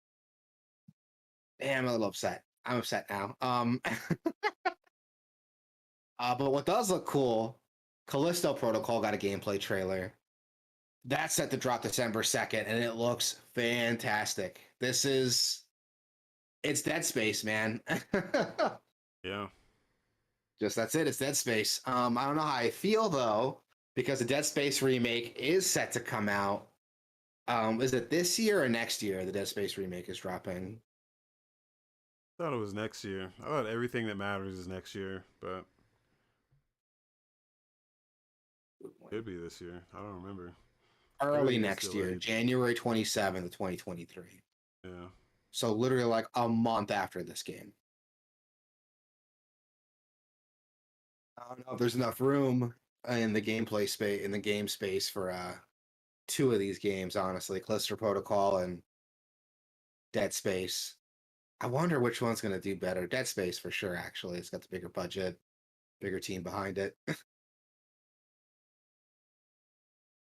S2: Damn, I'm a little upset. I'm upset now. But what does look cool, Callisto Protocol got a gameplay trailer. That's set to drop December 2nd, and it looks fantastic. It's Dead Space, man.
S1: Yeah,
S2: Just that's it. It's Dead Space. I don't know how I feel though, because the Dead Space remake is set to come out. Is it this year or next year? The Dead Space remake is dropping.
S1: I thought it was next year. I thought everything that matters is next year, but could be this year. I don't remember.
S2: Early
S1: Everything gets
S2: next year,
S1: delayed.
S2: January 27th, 2023.
S1: Yeah,
S2: So literally like a month after this game. I don't know if there's enough room in the gameplay space in the game space for two of these games, honestly, Callisto Protocol and Dead Space. I wonder which one's gonna do better. Dead Space for sure, actually. It's got the bigger budget, bigger team behind it.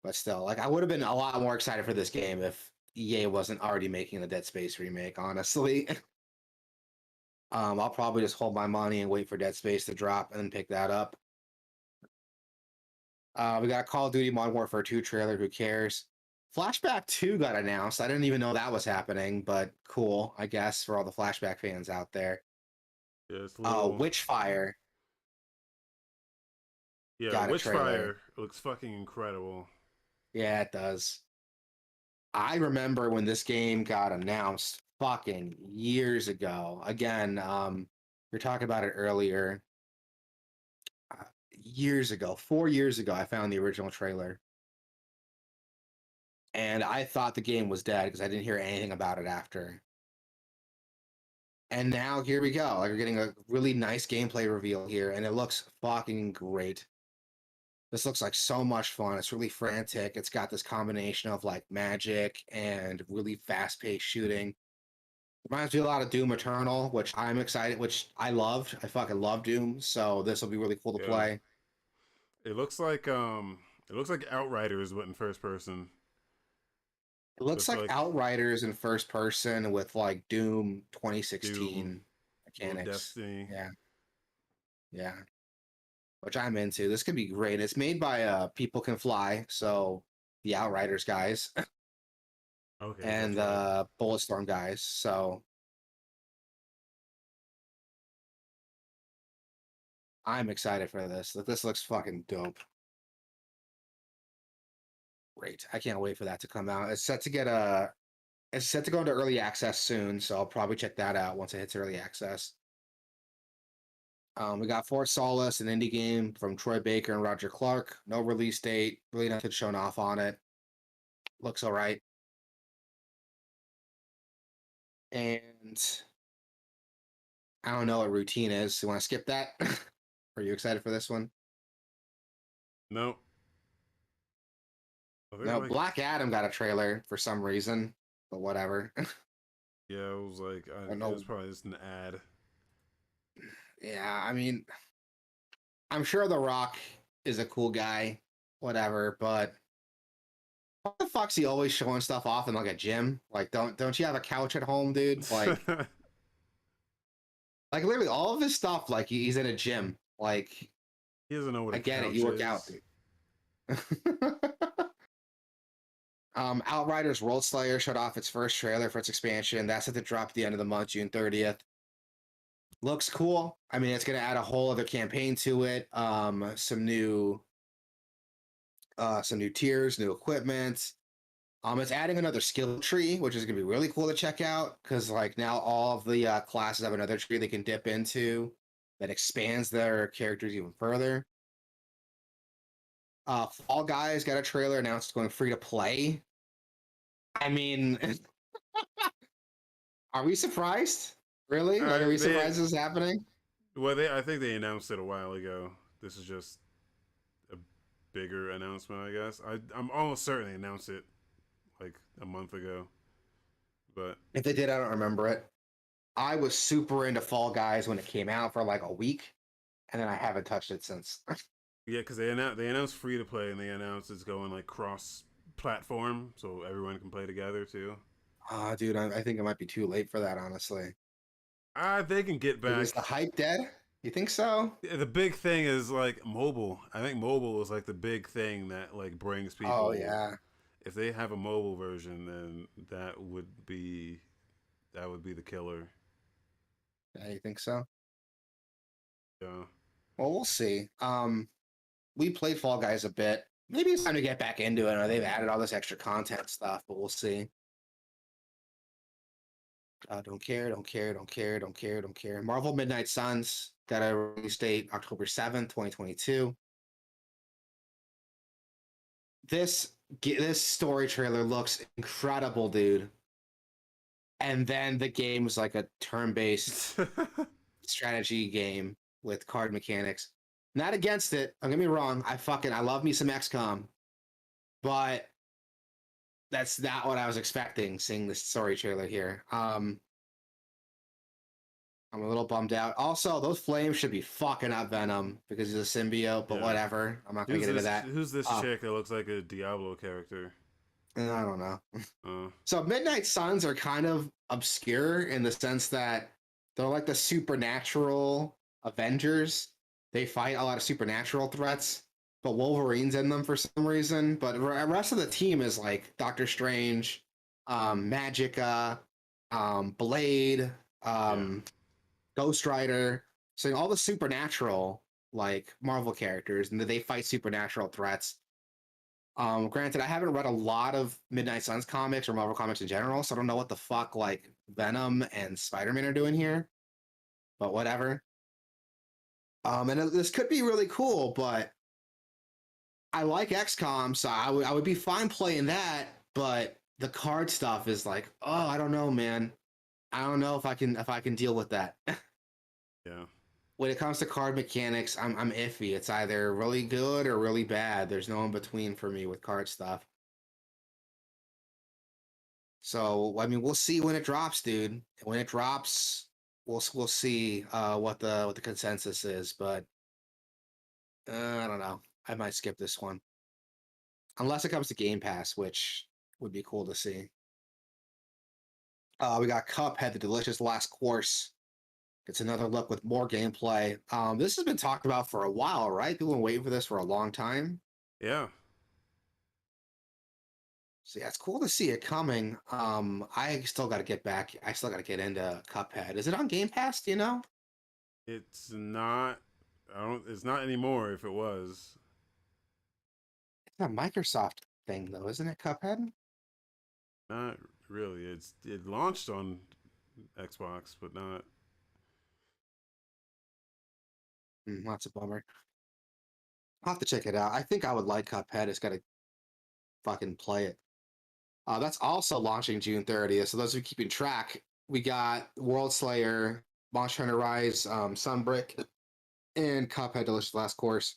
S2: But still, like I would have been a lot more excited for this game if EA wasn't already making the Dead Space remake, honestly. I'll probably just hold my money and wait for Dead Space to drop and then pick that up. We got Call of Duty Modern Warfare 2 trailer. Who cares? Flashback 2 got announced. I didn't even know that was happening, but cool, I guess, for all the Flashback fans out there.
S1: yeah, it's a little.
S2: Witchfire
S1: Yeah,
S2: got a trailer.
S1: Witchfire looks fucking incredible.
S2: Yeah, it does. I remember when this game got announced fucking years ago. Again, we are talking about it earlier. Years ago, 4 years ago, I found the original trailer. And I thought the game was dead because I didn't hear anything about it after. And now here we go. Like we're getting a really nice gameplay reveal here, and it looks fucking great. This looks like so much fun. It's really frantic. It's got this combination of like magic and really fast-paced shooting. Reminds me a lot of Doom Eternal, which I'm excited, which I loved. I fucking love Doom, so this will be really cool to
S1: Yeah,
S2: play.
S1: it looks like Outriders but in first person.
S2: It looks
S1: Just
S2: like
S1: like
S2: Outriders in first person with like Doom
S1: Doom,
S2: 2016
S1: little
S2: mechanics.
S1: Destiny.
S2: Yeah, yeah. Which I'm into. This could be great. It's made by People Can Fly, so the Outriders guys
S1: Okay,
S2: and
S1: that's right.
S2: the Bulletstorm guys. So I'm excited for this. This looks fucking dope. Great. I can't wait for that to come out. It's set to go into early access soon, so I'll probably check that out once it hits early access. We got Fort Solace, an indie game from Troy Baker and Roger Clark. No release date, really nothing shown off on it. Looks all right. And I don't know what routine is. You want to skip that? Are you excited for this one?
S1: No. I think
S2: No,
S1: like
S2: Black Adam got a trailer for some reason, but whatever.
S1: yeah, it was like
S2: I don't
S1: it was
S2: know.
S1: probably just an ad.
S2: Yeah, I mean, I'm sure The Rock is a cool guy, whatever, but what the fuck's he always showing stuff off in like a gym? Like, don't you have a couch at home, dude? Like literally all of his stuff, like he's in a gym. Like,
S1: He doesn't know what
S2: I
S1: a
S2: get it,
S1: couch
S2: you work out,
S1: is.
S2: dude. Outriders World Slayer showed off its first trailer for its expansion. That's set to drop at the end of the month, June 30th. Looks cool. I mean, it's gonna add a whole other campaign to it. Some new tiers, new equipment. It's adding another skill tree, which is gonna be really cool to check out because like now all of the classes have another tree they can dip into that expands their characters even further. Fall Guys got a trailer announced going free to play. I mean, are we surprised? Really? Like, are we
S1: They
S2: surprised this is happening?
S1: well, I think they announced it a while ago. This is just a bigger announcement, I guess. I'm almost certain they announced it like a month ago, but
S2: If they did, I don't remember it. I was super into Fall Guys when it came out for like a week, and then I haven't touched it since.
S1: yeah, because they announced free to play and they announced it's going like cross platform, so everyone can play together too.
S2: Ah, dude, I think it might be too late for that, honestly.
S1: They can get
S2: Is
S1: back.
S2: the hype dead? You think so?
S1: The big thing is like mobile. I think mobile is like the big thing that like brings
S2: Oh
S1: people.
S2: yeah.
S1: If they have a mobile version, then that would be the killer.
S2: Yeah, you think so?
S1: Yeah.
S2: Well, we'll see. We played Fall Guys a bit. Maybe it's time to get back into it, or they've added all this extra content stuff, but we'll see. Don't care, don't care, don't care, don't care, don't care. Marvel Midnight Suns got a release date October 7th, 2022. This story trailer looks incredible, dude. And then the game was like a turn-based strategy game with card mechanics. Not against it. Don't get me wrong. I love me some XCOM, but that's not what I was expecting seeing this story trailer here. I'm a little bummed out. Also, those flames should be fucking up Venom because he's a symbiote, but
S1: yeah.
S2: whatever. I'm not gonna get into that.
S1: Who's this
S2: Uh,
S1: chick that looks like a Diablo character?
S2: I don't know.
S1: Uh,
S2: So Midnight Suns are kind of obscure in the sense that they're like the supernatural Avengers. They fight a lot of supernatural threats, but Wolverine's in them for some reason. But the rest of the team is like Doctor Strange, Magicka, Blade,
S1: yeah.
S2: Ghost Rider. So all the supernatural like Marvel characters, and they fight supernatural threats. Granted, I haven't read a lot of Midnight Suns comics or Marvel comics in general, so I don't know what the fuck like Venom and Spider-Man are doing here, but whatever. This could be really cool, but I like XCOM, so I would be fine playing that, but the card stuff is like, oh, I don't know, man. I don't know if I can deal with that.
S1: Yeah.
S2: When it comes to card mechanics, I'm iffy. It's either really good or really bad. There's no in between for me with card stuff. So I mean, we'll see when it drops, dude. When it drops, we'll see what the consensus is. But I don't know. I might skip this one unless it comes to Game Pass, which would be cool to see. We got Cuphead, the delicious last course. It's another look with more gameplay. This has been talked about for a while, right? People have been waiting for this for a long time.
S1: Yeah.
S2: So yeah, it's cool to see it coming. I still got to get back. I still got to get into Cuphead. Is it on Game Pass? Do you know?
S1: It's not. I don't. It's not anymore. If it was.
S2: It's not Microsoft. thing though, isn't it? Cuphead.
S1: Not really. It launched on Xbox, but not.
S2: That's a bummer. I'll have to check it out. I think I would like Cuphead. It's got to fucking play it. That's also launching June 30th. So those who are keeping track, we got World Slayer, Monster Hunter Rise, Sunbrick, and Cuphead Delicious Last Course.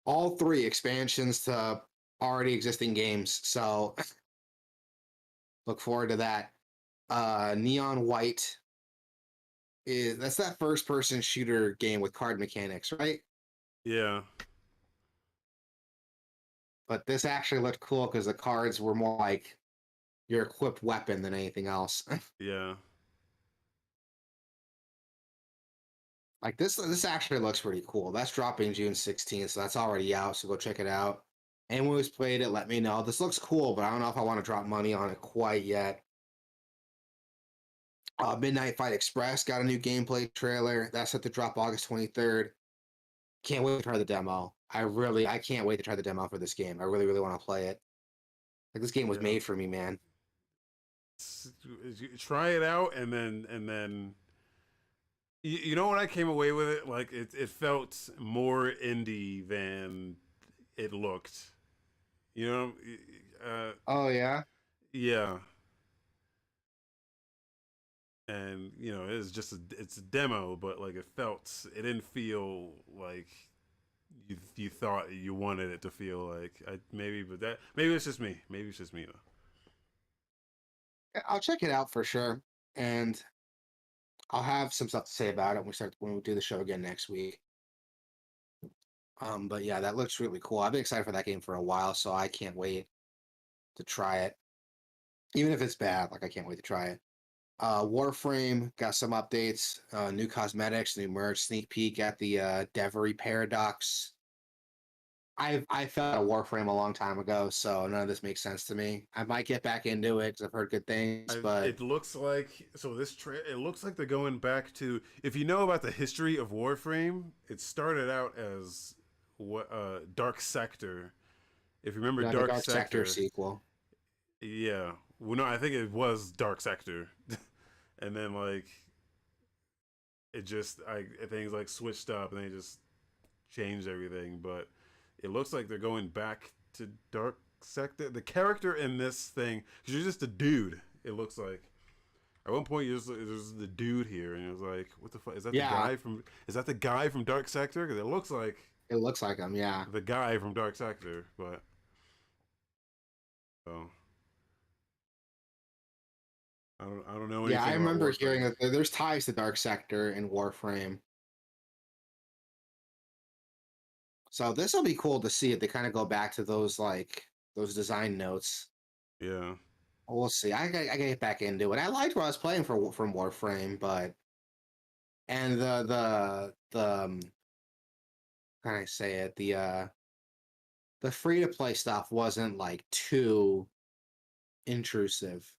S2: All three expansions to already existing games. So look forward to that. Neon White that's that first person shooter game with card mechanics, right?
S1: Yeah.
S2: But this actually looked cool because the cards were more like your equipped weapon than anything else.
S1: Yeah.
S2: Like this actually looks pretty cool. That's dropping June 16th, so that's already out, so go check it out. Anyone who's played it, let me know. This looks cool, but I don't know if I want to drop money on it quite yet. Midnight Fight Express got a new gameplay trailer. That's set to drop August 23rd. Can't wait to try the demo. I can't wait to try the demo for this game. I really, really want to play it. Like this game was
S1: Yeah.
S2: made for me, man.
S1: Try it out, and then you know what, I came away with it like it felt more indie than it looked. You know,
S2: Oh yeah.
S1: yeah. And it's a demo, but like it didn't feel like you thought you wanted it to feel like. Maybe it's just me. Maybe it's just me though.
S2: I'll check it out for sure. And I'll have some stuff to say about it when we do the show again next week. But yeah, that looks really cool. I've been excited for that game for a while, so I can't wait to try it. Even if it's bad, like I can't wait to try it. Warframe got some updates, new cosmetics, new merch, sneak peek at the Devery Paradox. I felt a Warframe a long time ago, so none of this makes sense to me. I might get back into it because I've heard good things, but
S1: It looks like it looks like they're going back to, if you know about the history of Warframe, it started out as what Dark Sector. If you remember
S2: yeah, the
S1: Dark
S2: Dark Sector
S1: Sector,
S2: sequel.
S1: yeah. Well, no, I think it was Dark Sector, and then like it just things like switched up and they just changed everything. But it looks like they're going back to Dark Sector. The character in this thing, because you're just a dude. It looks like at one point there's the dude here, and it was like, what the fuck is that?
S2: Yeah,
S1: Is that the guy from Dark Sector? Because it looks like
S2: it looks like him. Yeah,
S1: the guy from Dark Sector, but oh, I don't know
S2: yeah. I
S1: anything about
S2: remember
S1: Warframe.
S2: hearing that there's ties to Dark Sector and Warframe. So this will be cool to see if they kind of go back to those design notes.
S1: Yeah,
S2: We'll see. I get back into it. I liked what I was playing from Warframe, but and how can I say it? The free to play stuff wasn't like too intrusive.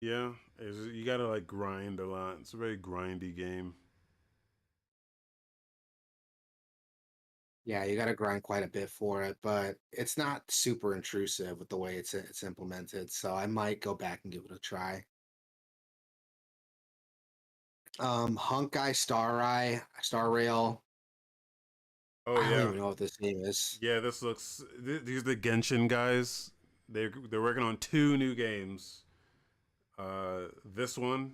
S1: yeah. You gotta like grind a lot. It's a very grindy game.
S2: Yeah, you got to grind quite a bit for it, but it's not super intrusive with the way it's implemented. So I might go back and give it a try. Honkai Star Rail.
S1: Oh
S2: I don't
S1: yeah,
S2: even know what this game is.
S1: yeah. These are the Genshin guys. They're working on two new games. This one,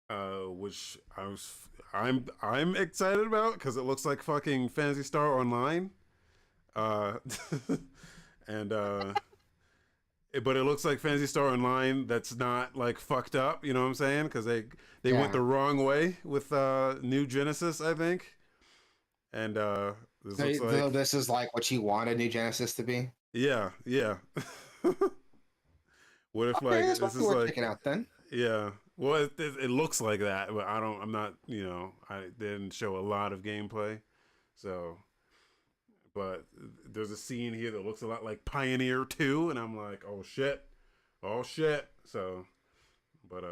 S1: which I'm excited about because it looks like fucking Fantasy Star Online. Uh, and but it looks like Fantasy Star Online that's not like fucked up. You know what I'm saying? Because they went
S2: Yeah.
S1: the wrong way with New Genesis, I think. And this looks
S2: So
S1: like,
S2: this is like what you wanted New Genesis to be.
S1: yeah, yeah. What if
S2: Okay,
S1: like
S2: that's
S1: this
S2: probably
S1: is
S2: worth
S1: like,
S2: checking out then.
S1: yeah. Well, it looks like that, but I'm not. I didn't show a lot of gameplay, so. But there's a scene here that looks a lot like Pioneer 2, and I'm like, oh shit, oh shit. So, but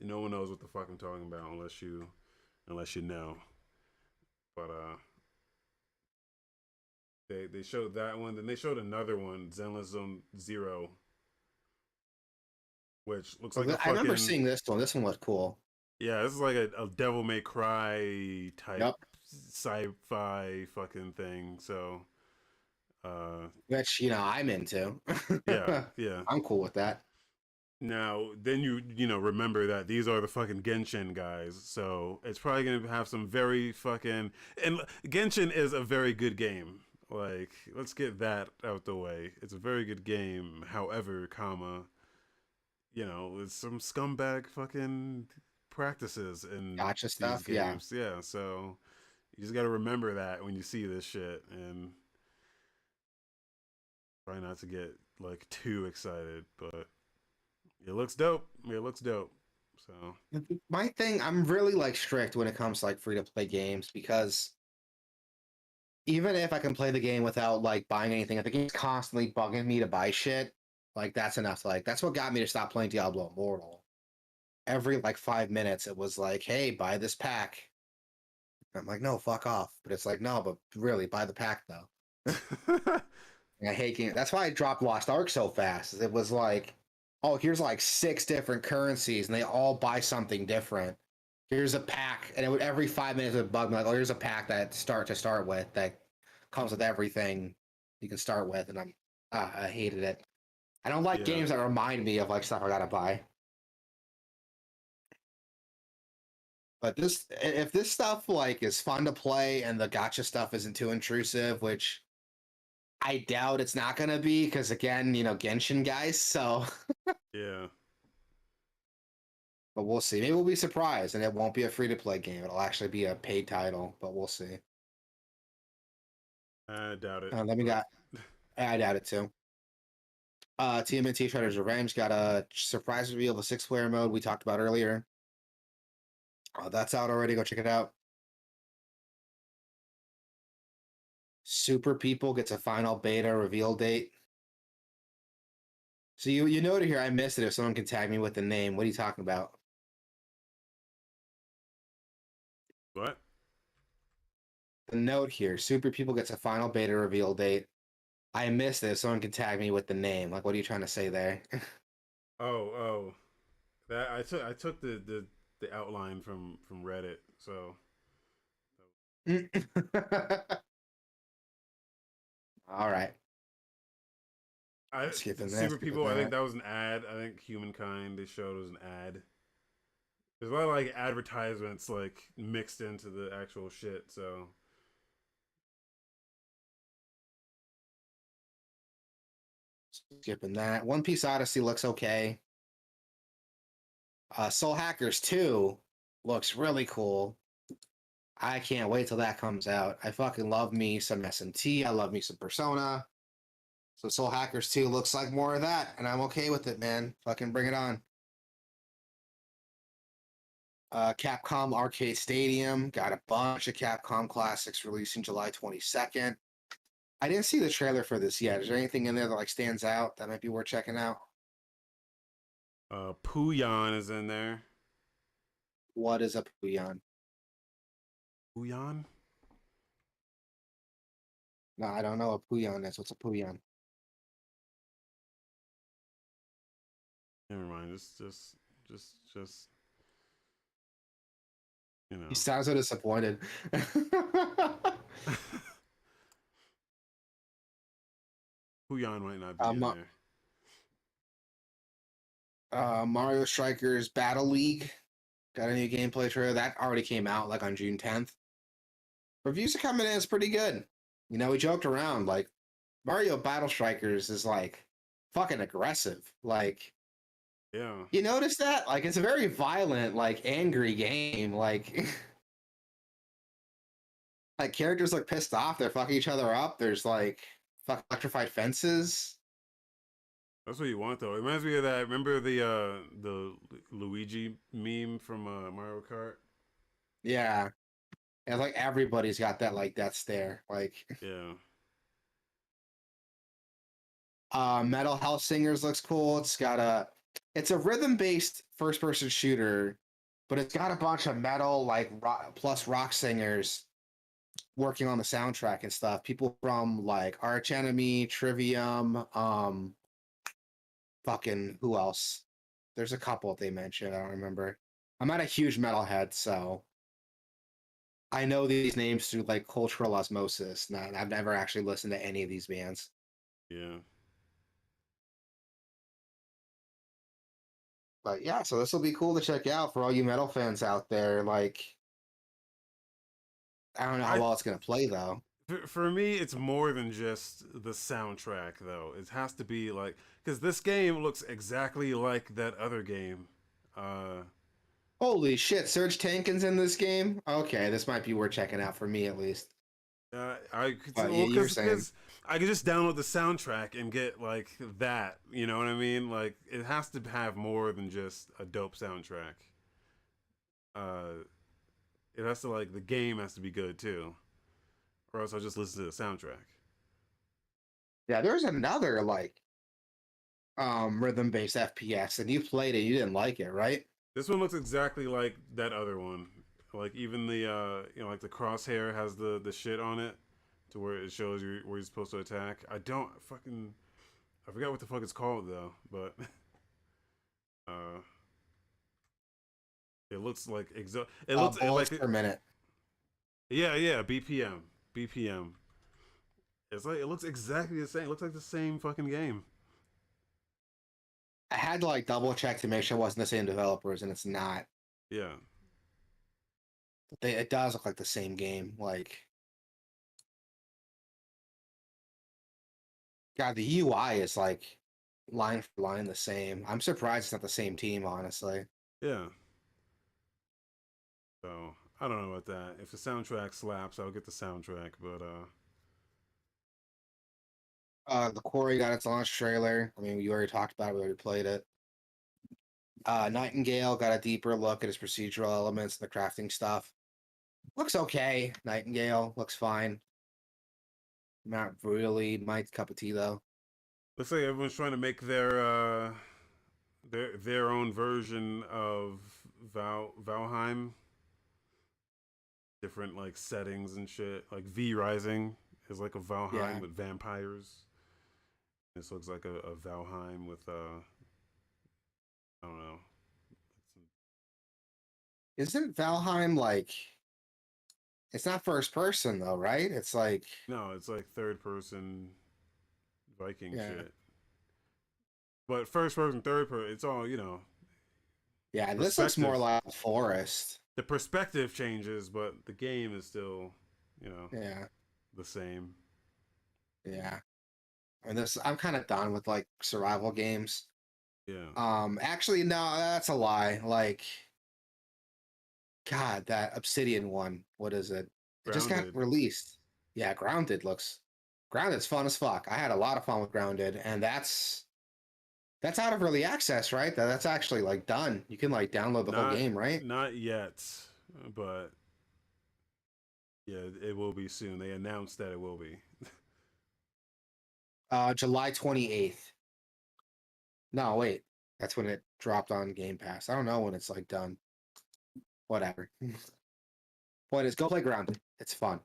S1: no one knows what the fuck I'm talking about unless you know. But They showed that one, then they showed another one, Zenless Zone Zero, which looks like a
S2: I remember
S1: fucking
S2: seeing this one. This one was cool.
S1: yeah. This is like a Devil May Cry type
S2: Yep.
S1: sci-fi fucking thing. So, uh,
S2: Which, I'm into.
S1: yeah, yeah.
S2: I'm cool with that.
S1: Now, then remember that these are the fucking Genshin guys, so it's probably gonna have some very fucking and Genshin is a very good game. Like, let's get that out the way. It's a very good game. However, it's some scumbag fucking practices in
S2: Gotcha
S1: these
S2: stuff. Yeah.
S1: games. Yeah, so you just got to remember that when you see this shit and try not to get like too excited, but it looks dope. It looks dope. So,
S2: My thing, I'm really like strict when it comes to like free to play games because even if I can play the game without like buying anything, if the game's constantly bugging me to buy shit, like that's enough. Like that's what got me to stop playing Diablo Immortal. Every like 5 minutes, it was like, "Hey, buy this pack." I'm like, "No, fuck off." But it's like, "No, but really, buy the pack though." And I hate game. That's why I dropped Lost Ark so fast. It was like, "Oh, here's like 6 different currencies, and they all buy something different." Here's a pack, and every 5 minutes it would bug me like, "Oh, here's a pack that start with that comes with everything you can start with," and I hated it. I don't like
S1: yeah,
S2: games that remind me of like stuff I gotta buy. But if this stuff like is fun to play and the gotcha stuff isn't too intrusive, which I doubt it's not gonna be, because again, Genshin guys. So,
S1: yeah.
S2: but we'll see. Maybe we'll be surprised, and it won't be a free to play game. It'll actually be a paid title, but we'll see.
S1: I doubt it,
S2: Let me
S1: but
S2: got. I doubt it too. TMNT Shredder's Revenge got a surprise reveal of a 6-player mode we talked about earlier. That's out already. Go check it out. Super People gets a final beta reveal date. So you noted here, I missed it. If someone can tag me with the name, what are you talking about?
S1: what?
S2: The note here, Super People gets a final beta reveal date. I missed it. If someone can tag me with the name, like, what are you trying to say there?
S1: Oh, that I took the outline from Reddit. So
S2: All right,
S1: I
S2: skipping that.
S1: Super
S2: Skipping
S1: People. I think
S2: that.
S1: that was an ad. I think Humankind they showed was an ad. There's a lot of like advertisements like mixed into the actual shit. So
S2: Skipping that. One Piece Odyssey looks okay. Soul Hackers 2 looks really cool. I can't wait till that comes out. I fucking love me some SMT. I love me some Persona. So Soul Hackers 2 looks like more of that, and I'm okay with it, man. Fucking bring it on. Capcom Arcade Stadium got a bunch of Capcom classics releasing July 22nd. I didn't see the trailer for this yet. Is there anything in there that like stands out that might be worth checking out?
S1: Puyon is in there.
S2: What is a Puyon?
S1: Puyon?
S2: No, I don't know what Puyon is. What's a Puyon?
S1: Never mind. Just you
S2: He
S1: know.
S2: sounds so disappointed.
S1: Puyon might not be in
S2: Ma-
S1: there.
S2: Mario Strikers Battle League got a new gameplay trailer that already came out like on June 10th. Reviews are coming in. It's pretty good. We joked around like Mario Battle Strikers is like fucking aggressive. Like,
S1: Yeah.
S2: you notice that? Like, it's a very violent, like angry game. Like, like characters look pissed off. They're fucking each other up. There's like fuck electrified fences.
S1: That's what you want though. It reminds me of that. Remember the Luigi meme from Mario Kart?
S2: Yeah, and like everybody's got that like that stare. Like,
S1: Yeah.
S2: Metal House Singers looks cool. It's a rhythm based first person shooter, but it's got a bunch of metal like rock, plus rock singers working on the soundtrack and stuff. People from like Arch Enemy, Trivium, fucking who else? There's a couple they mentioned. I don't remember. I'm not a huge metalhead, so I know these names through like cultural osmosis. Not, I've never actually listened to any of these bands.
S1: Yeah.
S2: But yeah, so this will be cool to check out for all you metal fans out there. Like, I don't know how
S1: I
S2: well it's gonna play though.
S1: for me, it's more than just the soundtrack, though. It has to be like because this game looks exactly like that other game. Uh,
S2: Holy shit, Serge Tankin's in this game? Okay, this might be worth checking out for me at least.
S1: I could
S2: But
S1: well
S2: you're saying,
S1: because I could just download the soundtrack and get like that. You know what I mean? Like it has to have more than just a dope soundtrack. Uh, it has to like the game has to be good too, or else I'll just listen to the soundtrack.
S2: yeah, there's another like rhythm-based FPS, and you played it, you didn't like it, right?
S1: This one looks exactly like that other one. Like even the like the crosshair has the shit on it to where it shows you where you're supposed to attack. I forgot what the fuck it's called though, but uh it looks like it looks
S2: Bullets
S1: like
S2: per minute.
S1: yeah, BPM. It's like it looks exactly the same. It looks like the same fucking game.
S2: I had to like double check to make sure it wasn't the same developers, and it's not.
S1: Yeah.
S2: It does look like the same game. Like, God, the UI is like line for line the same. I'm surprised it's not the same team, honestly.
S1: Yeah. So I don't know about that. If the soundtrack slaps, I'll get the soundtrack. But
S2: The Quarry got its launch trailer. I mean, we already talked about it. We already played it. Nightingale got a deeper look at his procedural elements and the crafting stuff. Looks okay. Nightingale looks fine. Not really my cup of tea though.
S1: looks like everyone's trying to make their own version of Valheim. Different like settings and shit. Like V Rising is like a
S2: Yeah.
S1: Valheim with vampires. This looks like a Valheim with I don't know.
S2: Isn't Valheim like it's not first person though, right? It's like
S1: No, it's like third person Viking
S2: yeah.
S1: shit. But first person, third person, it's all
S2: Yeah, this looks more
S1: perspective.
S2: like a forest.
S1: The perspective changes, but the game is still, you know,
S2: Yeah.
S1: the same.
S2: Yeah. And this I'm kind of done with like survival games.
S1: Yeah,
S2: Actually no, that's a lie. Like God, that Obsidian one. What is it? It just got
S1: grounded.
S2: released. Yeah, Grounded's fun as fuck. I had a lot of fun with Grounded, and that's out of early access, right? That's actually like done. You can like download the whole
S1: Not
S2: game, right?
S1: not yet, but yeah, it will be soon. They announced that it will be.
S2: July 28th. No, wait. That's when it dropped on Game Pass. I don't know when it's like done. Whatever. Point is, go play Grounded. It's fun.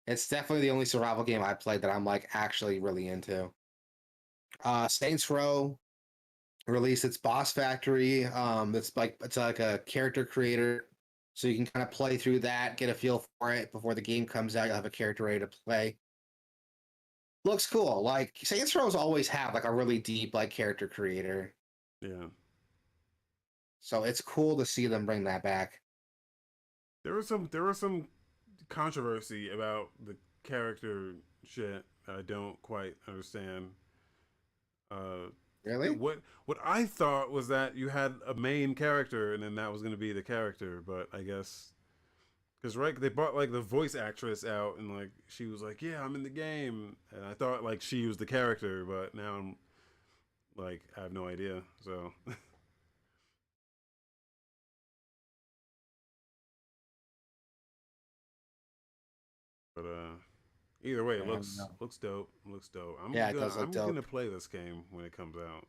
S2: It's definitely the only survival game I played that I'm like actually really into. Saints Row released its boss factory. It's like a character creator, so you can kind of play through that, get a feel for it before the game comes out. You'll have a character ready to play. Looks cool. Like Saints Row's always have like a really deep like character creator,
S1: Yeah,
S2: so it's cool to see them bring that back.
S1: there was some controversy about the character shit that I don't quite understand. Uh,
S2: Really?
S1: what I thought was that you had a main character and then that was going to be the character, but I guess because right they brought like the voice actress out and like she was like, yeah, I'm in the game, and I thought like she was the character, but now I'm like I have no idea. So, but either way, it
S2: I don't know.
S1: looks dope. Looks dope.
S2: Yeah, it does look
S1: I'm gonna
S2: dope.
S1: play this game when it comes out.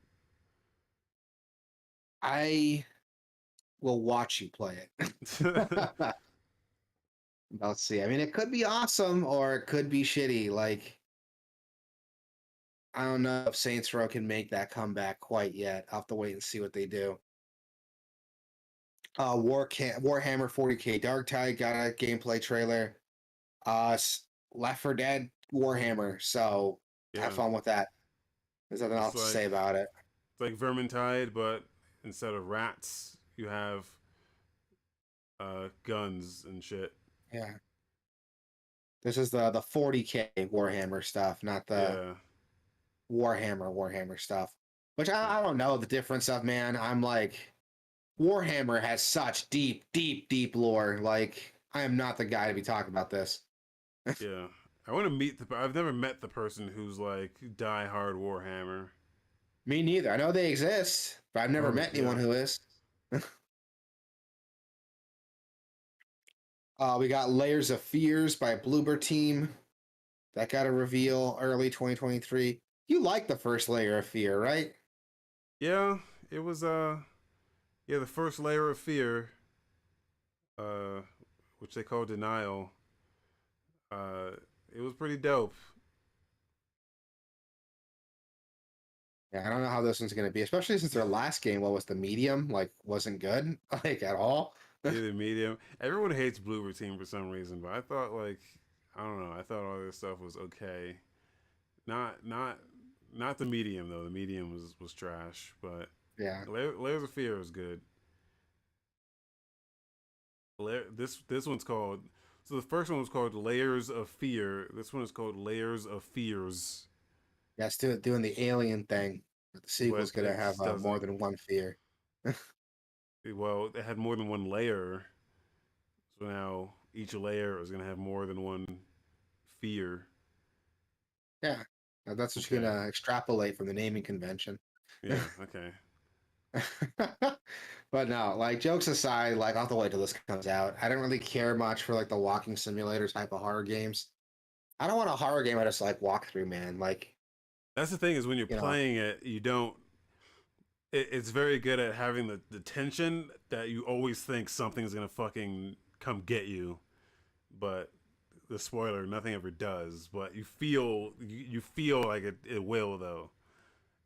S2: I will watch you play it. Let's see. I mean, it could be awesome or it could be shitty. Like, I don't know if Saints Row can make that comeback quite yet. I'll have to wait and see what they do. Warhammer 40K Dark Tide got a gameplay trailer. Left 4 Dead Warhammer. So have
S1: Yeah,
S2: fun with that. There's nothing
S1: it's
S2: else to say
S1: like
S2: about it.
S1: it's like Vermintide, but instead of rats, you have guns and shit.
S2: Yeah. This is the 40K Warhammer stuff, not the
S1: Yeah,
S2: Warhammer stuff. Which I don't know the difference of, man. I'm like, Warhammer has such deep lore. Like, I am not the guy to be talking about this.
S1: yeah. I want to meet the. I've never met the person who's like die hard Warhammer.
S2: Me neither. I know they exist, but I've never
S1: Oh
S2: met anyone
S1: yeah,
S2: who is. We got Layers of Fears by Bloober Team. That got a reveal early 2023. You like the first Layer of Fear, right?
S1: yeah. It was yeah, the first layer of fear, uh, which they call denial. Uh, it was pretty dope.
S2: Yeah, I don't know how this one's gonna be, especially since their last game, what was the medium, like wasn't good, like at all.
S1: Either medium. Everyone hates Blue Team for some reason, but I thought like I don't know. I thought all this stuff was okay. Not not not the medium though. The medium was trash, but
S2: Yeah.
S1: Layers of Fear was good. This one's called. So the first one was called Layers of Fear. This one is called Layers of Fears.
S2: Yeah, still doing the alien thing. The sequel's
S1: But
S2: gonna
S1: it
S2: have
S1: just
S2: more
S1: doesn't.
S2: than one fear.
S1: Well, it had more than one layer, so now each layer is gonna have more than one fear.
S2: Yeah, that's what you're
S1: Okay.
S2: gonna extrapolate from the naming convention.
S1: Yeah. Okay.
S2: But no, like jokes aside, like I'll have to wait till this comes out. I don't really care much for like the walking simulator type of horror games. I don't want a horror game I just like walk through, man. Like,
S1: That's the thing is when you're
S2: you know,
S1: playing it, you don't. It's very good at having the tension that you always think something's gonna fucking come get you, but the spoiler, nothing ever does. But you feel like it will though,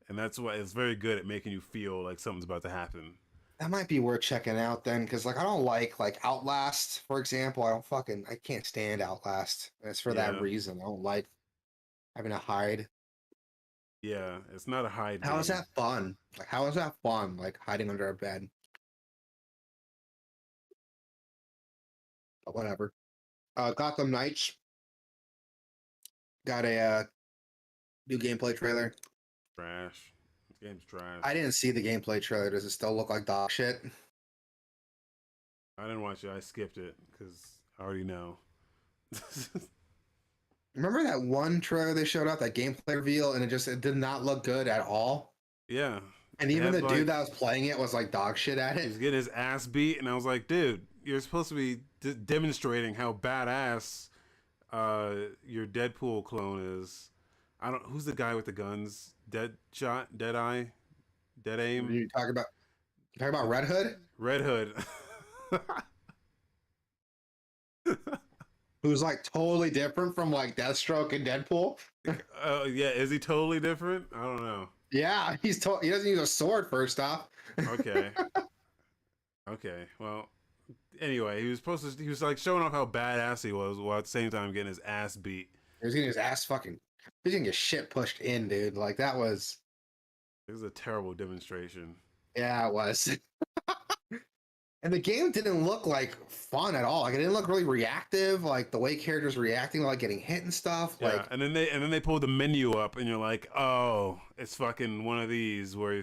S1: and that's why it's very good at making you feel like something's about to happen.
S2: that might be worth checking out then, because like I don't like Outlast, for example. I can't stand Outlast. And it's for that
S1: Yeah,
S2: reason. I don't like having to hide.
S1: yeah. It's not a hide
S2: How is
S1: game.
S2: that fun? Like, how is that fun? Like hiding under a bed. But whatever. Gotham Knights got a new gameplay trailer.
S1: Trash. This game's trash.
S2: I didn't see the gameplay trailer. Does it still look like dog shit?
S1: I didn't watch it. I skipped it because I already know.
S2: Remember that one trailer they showed up, that gameplay reveal, and it did not look good at all.
S1: Yeah,
S2: And
S1: it
S2: even
S1: had
S2: the dude
S1: like
S2: that was playing it was like dog shit at
S1: he
S2: it.
S1: was getting his ass beat, and I was like, dude, you're supposed to be demonstrating how badass your Deadpool clone is. I don't. Who's the guy with the guns? Dead shot, dead eye, dead aim.
S2: You talk about Red Hood,
S1: Red Hood.
S2: who's like totally different from like Deathstroke and Deadpool.
S1: Yeah, is he totally different? I don't know.
S2: Yeah, he doesn't use a sword first off.
S1: Okay, okay. Well, anyway, he was supposed to. He was like showing off how badass he was, while at the same time getting his ass beat.
S2: He was getting his ass fucking. He's getting his shit pushed in, dude. Like that was.
S1: It was a terrible demonstration.
S2: Yeah, it was. And the game didn't look like fun at all. Like it didn't look really reactive. Like the way characters reacting, like getting hit and stuff.
S1: Yeah,
S2: Like
S1: and then they pulled the menu up, and you're like, oh, it's fucking one of these where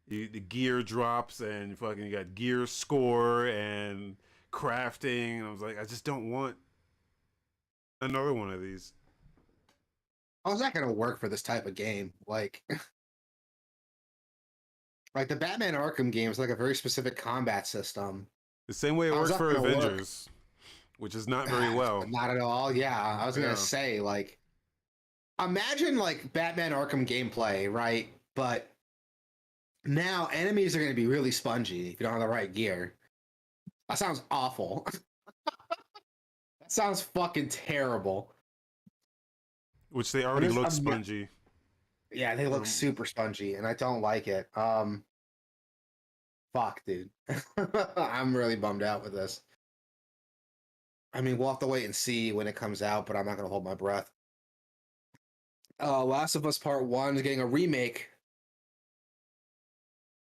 S1: the gear drops, and you got gear score and crafting. And I was like, I just don't want another one of these.
S2: how's that gonna work for this type of game? Like, like the Batman Arkham game is like a very specific combat system.
S1: The same way it
S2: How's
S1: works
S2: that
S1: for
S2: gonna work?
S1: Avengers, which is not very well.
S2: Not at all. Yeah, I was gonna
S1: Yeah,
S2: say like, imagine like Batman Arkham gameplay, right? But now enemies are gonna be really spongy if you don't have the right gear. That sounds awful. That sounds fucking terrible.
S1: Which they
S2: And
S1: already look spongy.
S2: yeah, they look super spongy, and I don't like it. Fuck, dude. I'm really bummed out with this. I mean, we'll have to wait and see when it comes out, but I'm not gonna hold my breath. Last of Us Part 1 is getting a remake,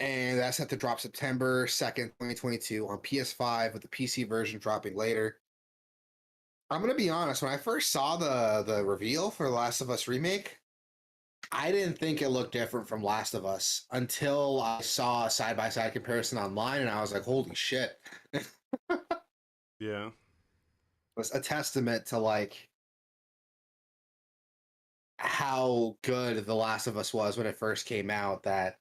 S2: and that's set to drop September 2nd, 2022 on PS5, with the PC version dropping later. I'm gonna be honest, when I first saw the reveal for Last of Us remake, I didn't think it looked different from Last of Us until I saw a side-by-side comparison online, and I was like, holy shit.
S1: Yeah.
S2: Was a testament to like how good The Last of Us was when it first came out, that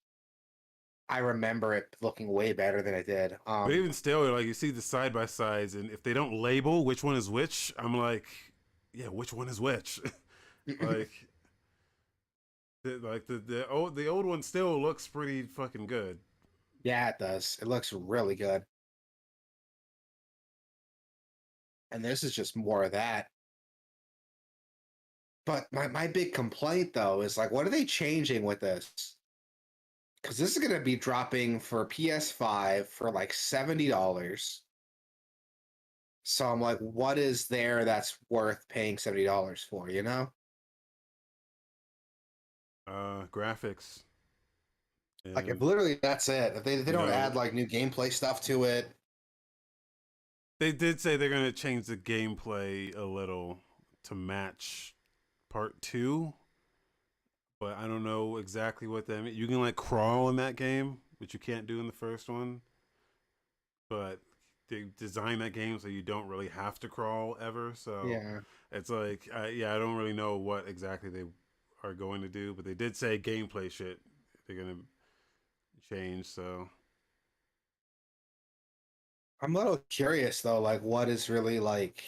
S2: I remember it looking way better than it did.
S1: But even still, like you see the side by sides, and if they don't label which one is which, I'm like, yeah, which one is which? like, the old one still looks pretty fucking good.
S2: Yeah, it does. It looks really good. And this is just more of that. But my big complaint though is like, what are they changing with this? Because this is going to be dropping for PS5 for like $70. So I'm like, what is there that's worth paying $70 for, you know?
S1: Graphics.
S2: Like, if
S1: And
S2: literally that's it, if they
S1: you
S2: don't
S1: know,
S2: add like new gameplay stuff to it.
S1: they did say they're gonna change the gameplay a little to match part two, but I don't know exactly what that means. You can like crawl in that game, which you can't do in the first one. But they designed that game so you don't really have to crawl ever. So
S2: Yeah.
S1: it's like, yeah, I don't really know what exactly they are going to do, but they did say gameplay shit they're gonna change. So
S2: I'm a little curious though, like what is really like,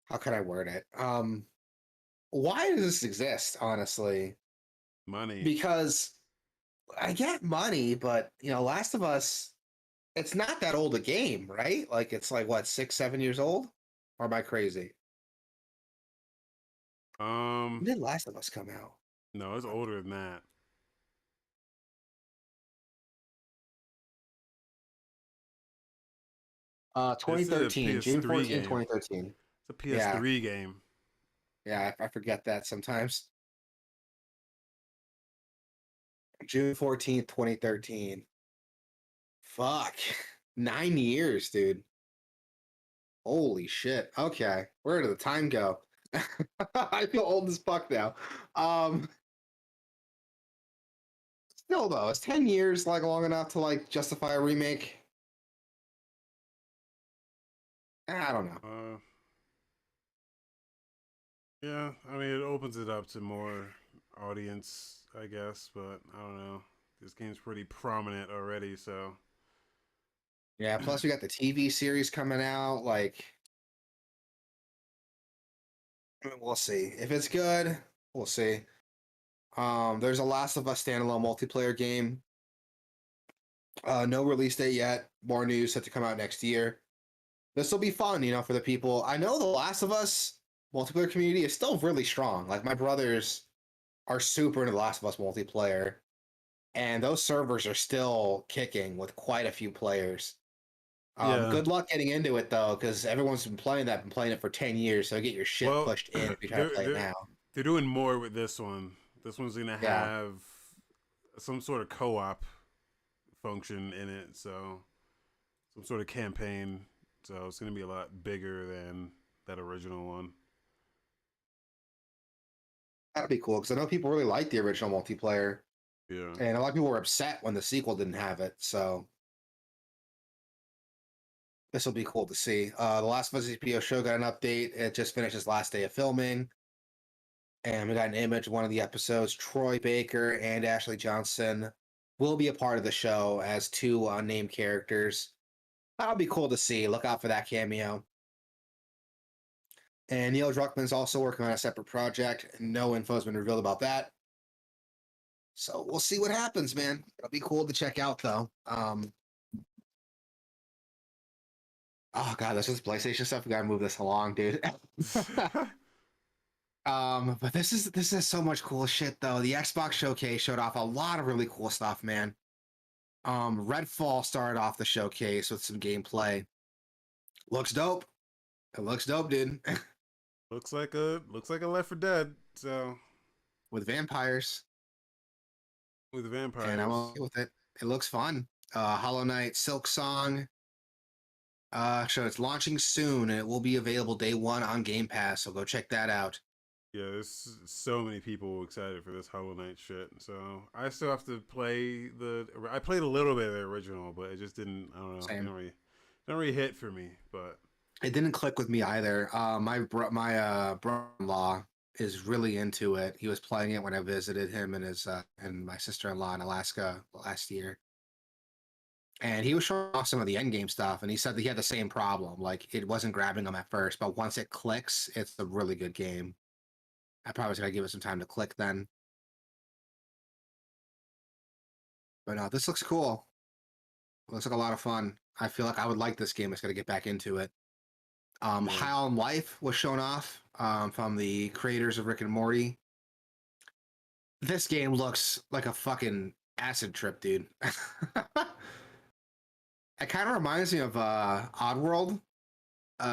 S2: how can I word it? Why does this exist, honestly?
S1: money.
S2: Because I get money, but you know, Last of Us, it's not that old a game, right? Like it's like what, 6, 7 years old? Or am I crazy?
S1: Um,
S2: When did Last of Us come out?
S1: no, it's older than that. This is a
S2: 2013, June
S1: PS3
S2: 14,
S1: game.
S2: 2013.
S1: It's a
S2: Yeah,
S1: PS3 game.
S2: yeah, I forget that sometimes. June 14th, 2013. Fuck. 9 years, dude. Holy shit. Okay. Where did the time go? I feel old as fuck now. Um, Still though, is 10 years like long enough to like justify a remake? I don't know.
S1: Yeah, I mean it opens it up to more audience, I guess, but I don't know. This game's pretty prominent already, so
S2: Yeah, plus we got the TV series coming out. Like, I mean, we'll see. If it's good, we'll see. There's a Last of Us standalone multiplayer game. No release date yet. More news set to come out next year. This will be fun, you know, for the people. I know the Last of Us multiplayer community is still really strong. Like my brothers are super into the Last of Us multiplayer, and those servers are still kicking with quite a few players.
S1: yeah.
S2: Good luck getting into it though, because everyone's been playing it for 10 years. So get your shit
S1: Well,
S2: pushed in if you try to
S1: they're
S2: play it
S1: they're
S2: now.
S1: they're doing more with this one. This one's gonna
S2: Yeah,
S1: have some sort of co-op function in it, so some sort of campaign. So it's gonna be a lot bigger than that original one.
S2: that'd be cool because I know people really like the original multiplayer,
S1: Yeah.
S2: and a lot of people were upset when the sequel didn't have it. So this will be cool to see. The Last of Us HBO show got an update. It just finished its last day of filming. And we got an image of one of the episodes. Troy Baker and Ashley Johnson will be a part of the show as two unnamed characters. That'll be cool to see. Look out for that cameo. And Neil Druckmann's also working on a separate project. No info has been revealed about that. So we'll see what happens, man. It'll be cool to check out, though. Oh god, this is PlayStation stuff. We gotta move this along, dude. But this is so much cool shit though. The Xbox showcase showed off a lot of really cool stuff, man. Redfall started off the showcase with some gameplay. Looks dope. It looks dope, dude.
S1: looks like a Left 4 Dead. So
S2: With vampires,
S1: with
S2: and I'm
S1: vampires.
S2: okay with it. It looks fun. Hollow Knight, Silk Song. So it's launching soon, and it will be available day one on Game Pass. So go check that out.
S1: Yeah, there's so many people excited for this Hollow Knight shit. So I still have to play the. I played a little bit of the original, but it just didn't. I don't know.
S2: Same.
S1: Don't really hit for me. But
S2: It didn't click with me either. My brother-in-law is really into it. He was playing it when I visited him and his and my sister-in-law in Alaska last year, and he was showing off some of the end game stuff. And he said that he had the same problem. Like it wasn't grabbing him at first, but once it clicks, it's a really good game. I probably was gonna give it some time to click then. But no, this looks cool. Looks like a lot of fun. I feel like I would like this game. It's gonna get back into it.
S1: yeah,
S2: High on Life was shown off from the creators of Rick and Morty. This game looks like a fucking acid trip, dude. It kind of reminds me of Oddworld,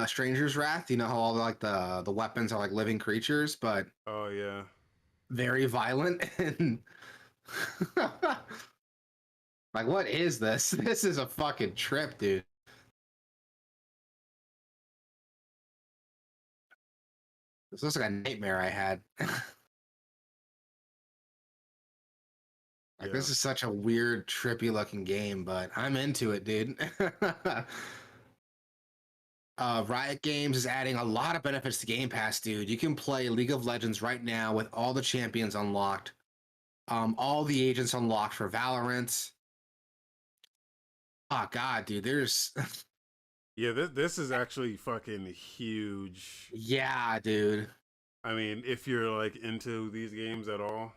S2: Stranger's Wrath. You know how all the weapons are like living creatures, but
S1: oh yeah,
S2: very violent and like what is this? This is a fucking trip, dude. This looks like a nightmare I had. Like
S1: yeah,
S2: this is such a weird, trippy looking game, but I'm into it, dude. Riot Games is adding a lot of benefits to Game Pass, dude. You can play League of Legends right now with all the champions unlocked, all the agents unlocked for Valorant. Oh god, dude, there's
S1: yeah. This is actually fucking huge.
S2: yeah, dude.
S1: I mean, if you're like into these games at all,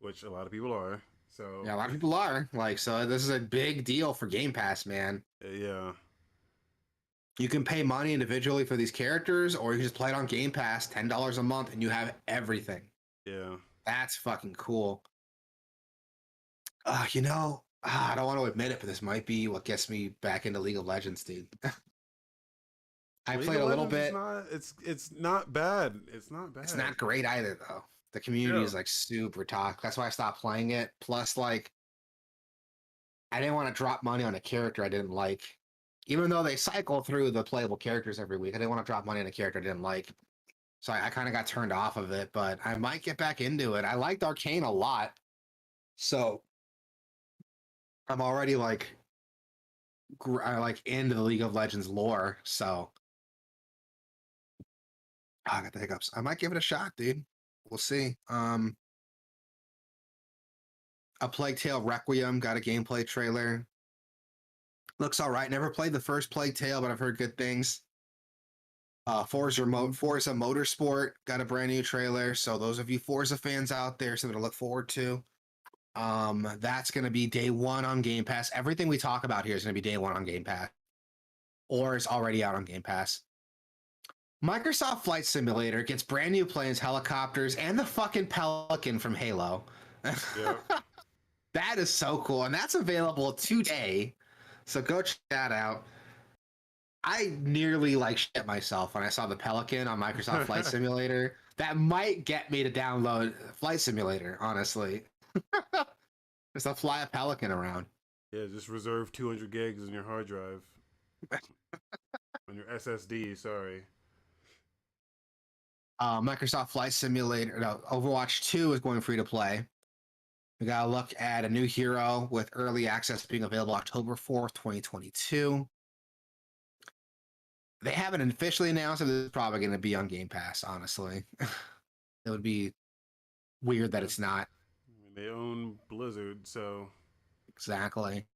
S1: which a lot of people are, so
S2: Yeah, a lot of people are like, so this is a big deal for Game Pass, man.
S1: yeah,
S2: You can pay money individually for these characters, or you can just play it on Game Pass, $10 a month, and you have everything.
S1: yeah.
S2: That's fucking cool. I don't want to admit it, but this might be what gets me back into League of Legends, dude. I
S1: League
S2: played
S1: of
S2: a little
S1: Legends is
S2: bit.
S1: not. It's not bad. It's not
S2: It's
S1: bad.
S2: not great either, though. The community
S1: Yeah,
S2: is like super toxic. That's why I stopped playing it. Plus, like, I didn't want to drop money on a character I didn't like. Even though they cycle through the playable characters every week, I didn't want to drop money on a character I didn't like. So I kind of got turned off of it, but I might get back into it. I liked Arcane a lot. So I'm already like into the League of Legends lore. So I got the hiccups. I might give it a shot, dude. We'll see. A Plague Tale Requiem got a gameplay trailer. Looks all right. Never played the first Plague Tale, but I've heard good things. Forza Motorsport got a brand new trailer. So those of you Forza fans out there, something to look forward to. That's going to be day one on Game Pass. Everything we talk about here is going to be day one on Game Pass, or is already out on Game Pass. Microsoft Flight Simulator gets brand new planes, helicopters, and the fucking Pelican from Halo.
S1: yeah.
S2: That is so cool, and that's available today. So go check that out. I nearly like shit myself when I saw the Pelican on Microsoft Flight Simulator. That might get me to download Flight Simulator, honestly. Just to fly a Pelican around.
S1: Yeah, just reserve 200 gigs on your hard drive, on your SSD. Sorry.
S2: Microsoft Flight Simulator, no, Overwatch 2 is going free to play. We got to look at a new hero with early access being available October 4th, 2022. They haven't officially announced if this is probably going to be on Game Pass, honestly. It would be weird that
S1: Yeah,
S2: it's not.
S1: I mean, they own Blizzard, so
S2: Exactly.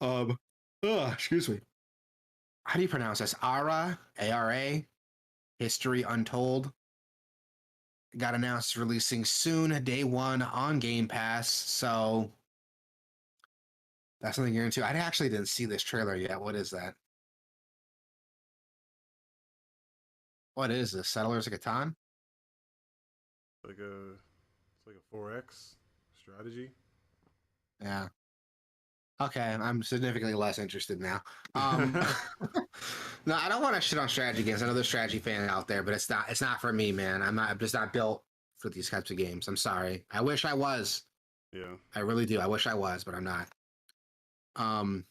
S2: Um, excuse me. How do you pronounce this? Ara, ARA, History Untold. Got announced releasing soon, day one on Game Pass. So That's something you're into. I actually didn't see this trailer yet. What is that? What is this? Settlers of Catan?
S1: It's like a 4X strategy.
S2: Yeah. Okay, I'm significantly less interested now. Um, no, I don't want to shit on strategy games. I know there's strategy fans out there, but it's not for me, man. I'm just not built for these types of games. I'm sorry. I wish I was.
S1: Yeah.
S2: I really do. I wish I was, but I'm not. Um,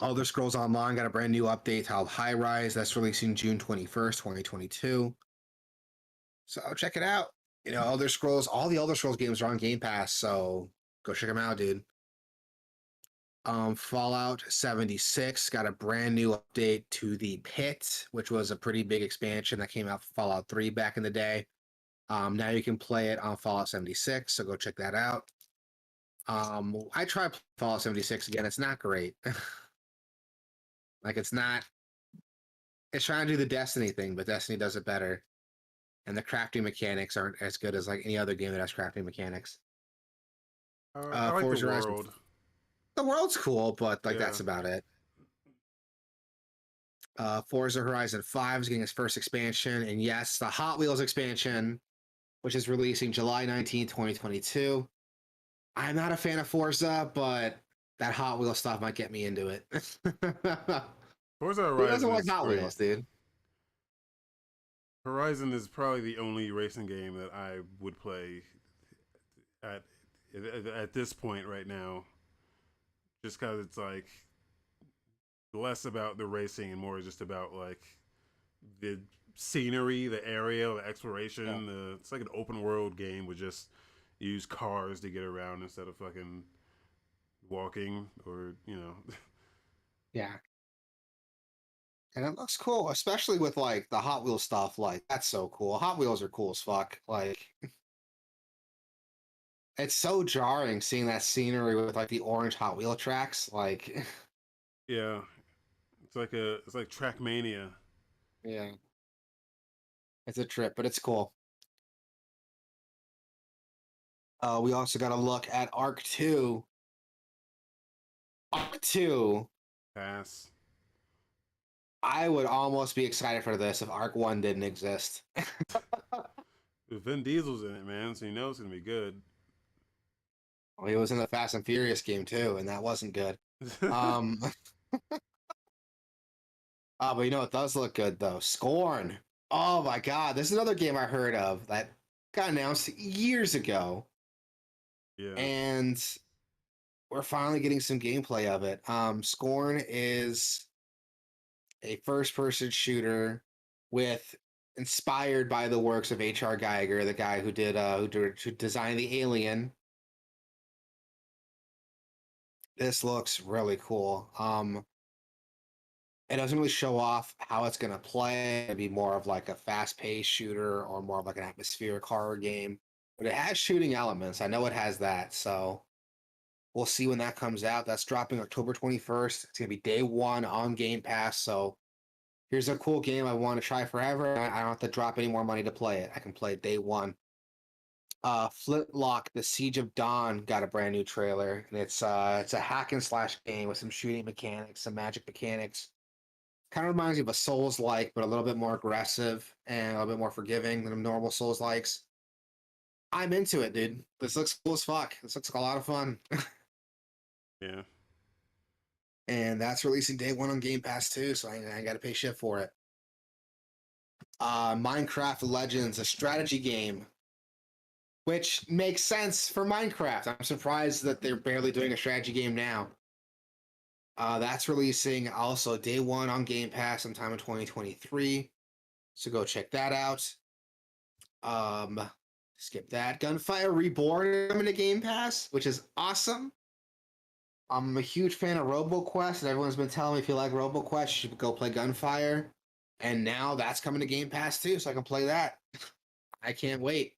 S2: Elder Scrolls Online got a brand new update called High Rise. That's releasing June 21st, 2022. So check it out. You know, Elder Scrolls, all the Elder Scrolls games are on Game Pass, so go check them out, dude. Fallout 76 got a brand new update to the Pit, which was a pretty big expansion that came out for Fallout 3 back in the day. Now you can play it on Fallout 76, so go check that out. I tried Fallout 76 again. It's not great. Like it's not. It's trying to do the Destiny thing, but Destiny does it better. And the crafting mechanics aren't as good as like any other game that has crafting mechanics.
S1: I like the
S2: Forza Horizon.
S1: world.
S2: The world's cool, but like
S1: Yeah.
S2: that's about it. Forza Horizon 5 is getting its first expansion, and yes, the Hot Wheels expansion, which is releasing July 19th, 2022. I'm not a fan of Forza, but that Hot Wheels stuff might get me into it.
S1: Forza
S2: Who doesn't
S1: Horizon
S2: like
S1: is
S2: Hot
S1: great.
S2: Wheels, dude?
S1: Horizon is probably the only racing game that I would play at at this point right now, just because it's like less about the racing and more just about like the scenery, the area, the exploration.
S2: Yeah.
S1: It's like an open world game with just use cars to get around instead of fucking walking or
S2: Yeah. And it looks cool, especially with like the Hot Wheels stuff. Like, that's so cool. Hot Wheels are cool as fuck. Like, it's so jarring seeing that scenery with like the orange Hot Wheel tracks. Like,
S1: yeah. It's like Trackmania.
S2: yeah, it's a trip, but it's cool. We also got to look at Arc 2. Arc 2,
S1: Pass.
S2: I would almost be excited for this if Arc 1 didn't exist.
S1: Vin Diesel's in it, man, so you know it's gonna be good.
S2: Well, he was in the Fast and Furious game too, and that wasn't good. Um, but you know it does look good though. Scorn. Oh my god, this is another game I heard of that got announced years ago,
S1: Yeah.
S2: and we're finally getting some gameplay of it. Scorn is a first-person shooter with inspired by the works of H.R. Geiger, the guy who designed the Alien. This looks really cool. It doesn't really show off how it's going to play. It'd be more of like a fast-paced shooter or more of like an atmospheric horror game. But it has shooting elements. I know it has that. So we'll see when that comes out. That's dropping October 21st. It's going to be day one on Game Pass. So here's a cool game I want to try forever. I don't have to drop any more money to play it. I can play it day one. Flintlock: The Siege of Dawn got a brand new trailer, and it's a hack and slash game with some shooting mechanics, some magic mechanics. Kind of reminds me of a Souls like, but a little bit more aggressive and a little bit more forgiving than a normal Souls likes. I'm into it, dude. This looks cool as fuck. This looks like a lot of fun.
S1: Yeah.
S2: And that's releasing day one on Game Pass too, so I got to pay shit for it. Minecraft Legends, a strategy game, which makes sense for Minecraft. I'm surprised that they're barely doing a strategy game now. That's releasing also day one on Game Pass sometime in 2023. So go check that out. Skip that. Gunfire Reborn coming to Game Pass, which is awesome. I'm a huge fan of RoboQuest, and everyone's been telling me if you like RoboQuest, you should go play Gunfire. And now that's coming to Game Pass too, so I can play that. I can't wait.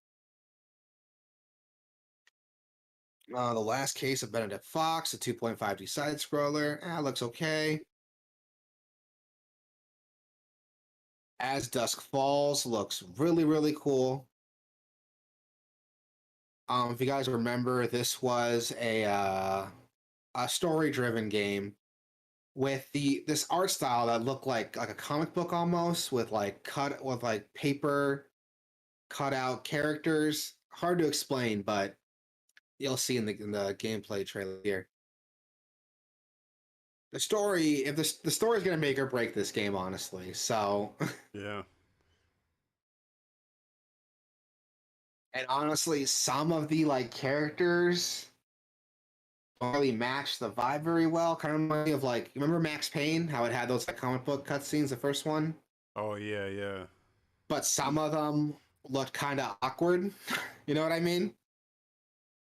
S2: The Last Case of Benedict Fox, a 2.5D side scroller. Looks okay. As Dusk Falls looks really, really cool. If you guys remember, this was a a story-driven game with this art style that looked like a comic book almost, with like paper cut out characters. Hard to explain, but you'll see in the gameplay trailer here. The story, if the story is gonna make or break this game, honestly. So,
S1: Yeah.
S2: and honestly, some of the like characters don't really match the vibe very well. Kind of remind me of like, you remember Max Payne? How it had those like comic book cutscenes, the first one,
S1: Oh yeah, yeah.
S2: but some of them looked kind of awkward. You know what I mean?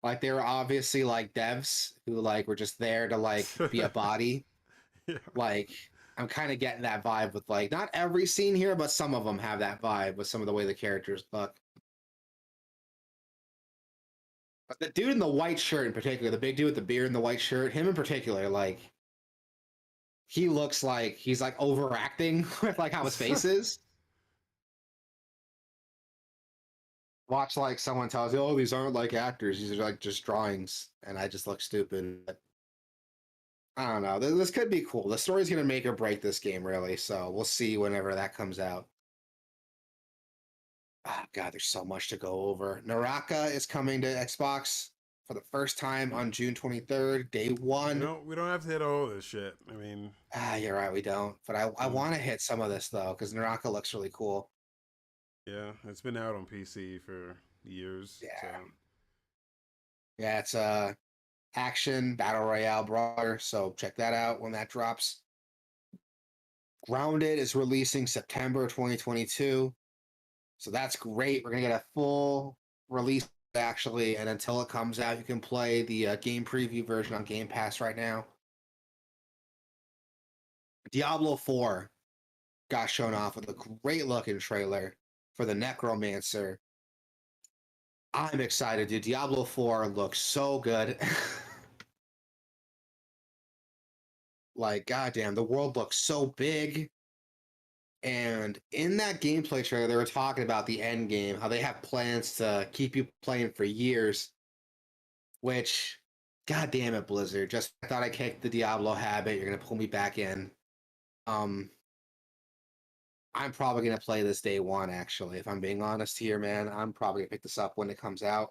S2: Like they were obviously like devs who like were just there to like be a body.
S1: Yeah.
S2: Like I'm kind of getting that vibe with like not every scene here, but some of them have that vibe with some of the way the characters look. But the dude in the white shirt in particular, the big dude with the beard and the white shirt, him in particular, like he looks like he's like overacting with like how his face is. Watch like someone tells you, "Oh, these aren't like actors; these are like just drawings," and I just look stupid. But I don't know. This could be cool. The story's gonna make or break this game, really. So we'll see whenever that comes out. Ah, God, there's so much to go over. Naraka is coming to Xbox for the first time on June 23rd, day one.
S1: We don't have to hit all this shit. I mean,
S2: Ah, you're right, we don't. But I
S1: mm,
S2: want to hit some of this though, because Naraka looks really cool.
S1: yeah, it's been out on PC for years, so
S2: Yeah, yeah, it's a action battle royale brawler. So check that out when that drops. Grounded is releasing September 2022. So that's great. We're gonna get a full release actually, and until it comes out, you can play the game preview version on Game Pass right now. Diablo 4 got shown off with a great looking trailer for the Necromancer. I'm excited, dude. Diablo 4 looks so good. Like, goddamn, the world looks so big. And in that gameplay trailer, they were talking about the end game, how they have plans to keep you playing for years, which, god damn it, Blizzard. Just I thought I kicked the Diablo habit. You're going to pull me back in. Um, I'm probably going to play this day one, actually. If I'm being honest here, man, I'm probably going to pick this up when it comes out,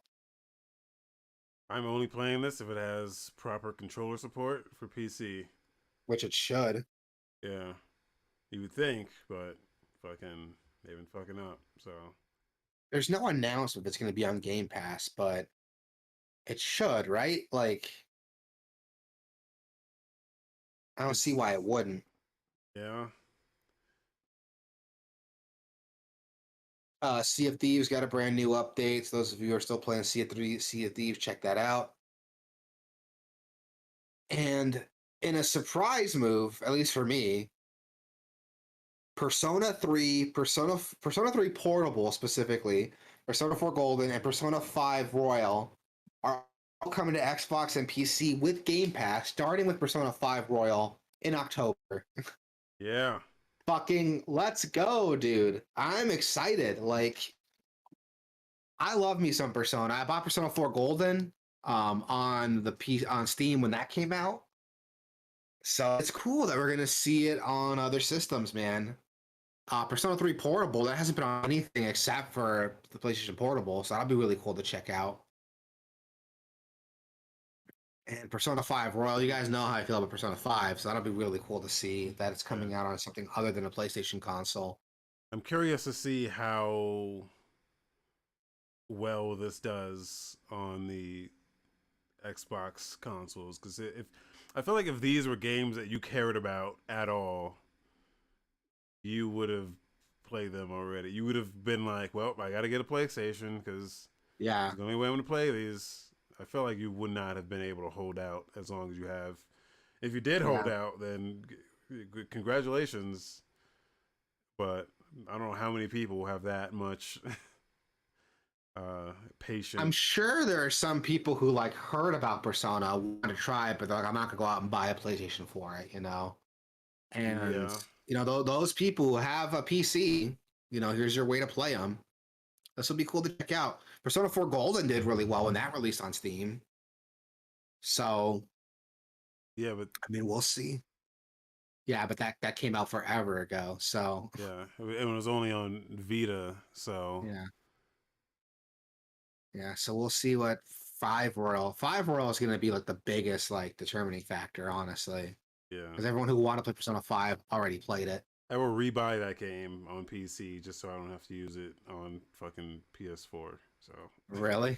S1: I'm only playing this if it has proper controller support for PC.
S2: which it should.
S1: Yeah, you would think, but fucking they've been fucking up. So
S2: There's no announcement if it's going to be on Game Pass, but it should, right? Like, I don't see
S1: it's
S2: why it wouldn't.
S1: yeah.
S2: Sea of Thieves got a brand new update. So those of you who are still playing Sea of Thieves, check that out. And in a surprise move, at least for me, Persona 3 Portable specifically, Persona 4 Golden, and Persona 5 Royal are all coming to Xbox and PC with Game Pass, starting with Persona 5 Royal in October.
S1: Yeah.
S2: Fucking let's go, dude. I'm excited. Like, I love me some Persona. I bought Persona 4 Golden on on Steam when that came out. So it's cool that we're gonna see it on other systems, man. Persona 3 Portable, that hasn't been on anything except for the PlayStation Portable, so that'll be really cool to check out. And Persona 5 Royal, you guys know how I feel about Persona 5, so that'll be really cool to see that it's
S1: Yeah.
S2: coming out on something other than a PlayStation console.
S1: I'm curious to see how well this does on the Xbox consoles because if I feel like if these were games that you cared about at all, you would have played them already. You would have been like, "Well, I got to get a PlayStation because
S2: Yeah,
S1: it's the only way I'm going to play these." I feel like you would not have been able to hold out as long as you have. If you did hold
S2: yeah.
S1: out, then congratulations. But I don't know how many people have that much
S2: I'm
S1: patience.
S2: sure there are some people who like heard about Persona, want to try it, but they're like, I'm not gonna go out and buy a PlayStation for it, you know? And
S1: Yeah.
S2: you know, those people who have a PC, you know, here's your way to play them. This will be cool to check out. Persona 4 Golden did really well when that released on Steam. So
S1: Yeah, but
S2: I mean, we'll see. Yeah, but that came out forever ago. So
S1: yeah, it was only on Vita, so
S2: yeah, yeah. So we'll see what Five Royal is going to be like the biggest like determining factor, honestly,
S1: yeah.
S2: because everyone who wanted to play Persona 5 already played it.
S1: I will rebuy that game on PC just so I don't have to use it on fucking PS4. So
S2: Really?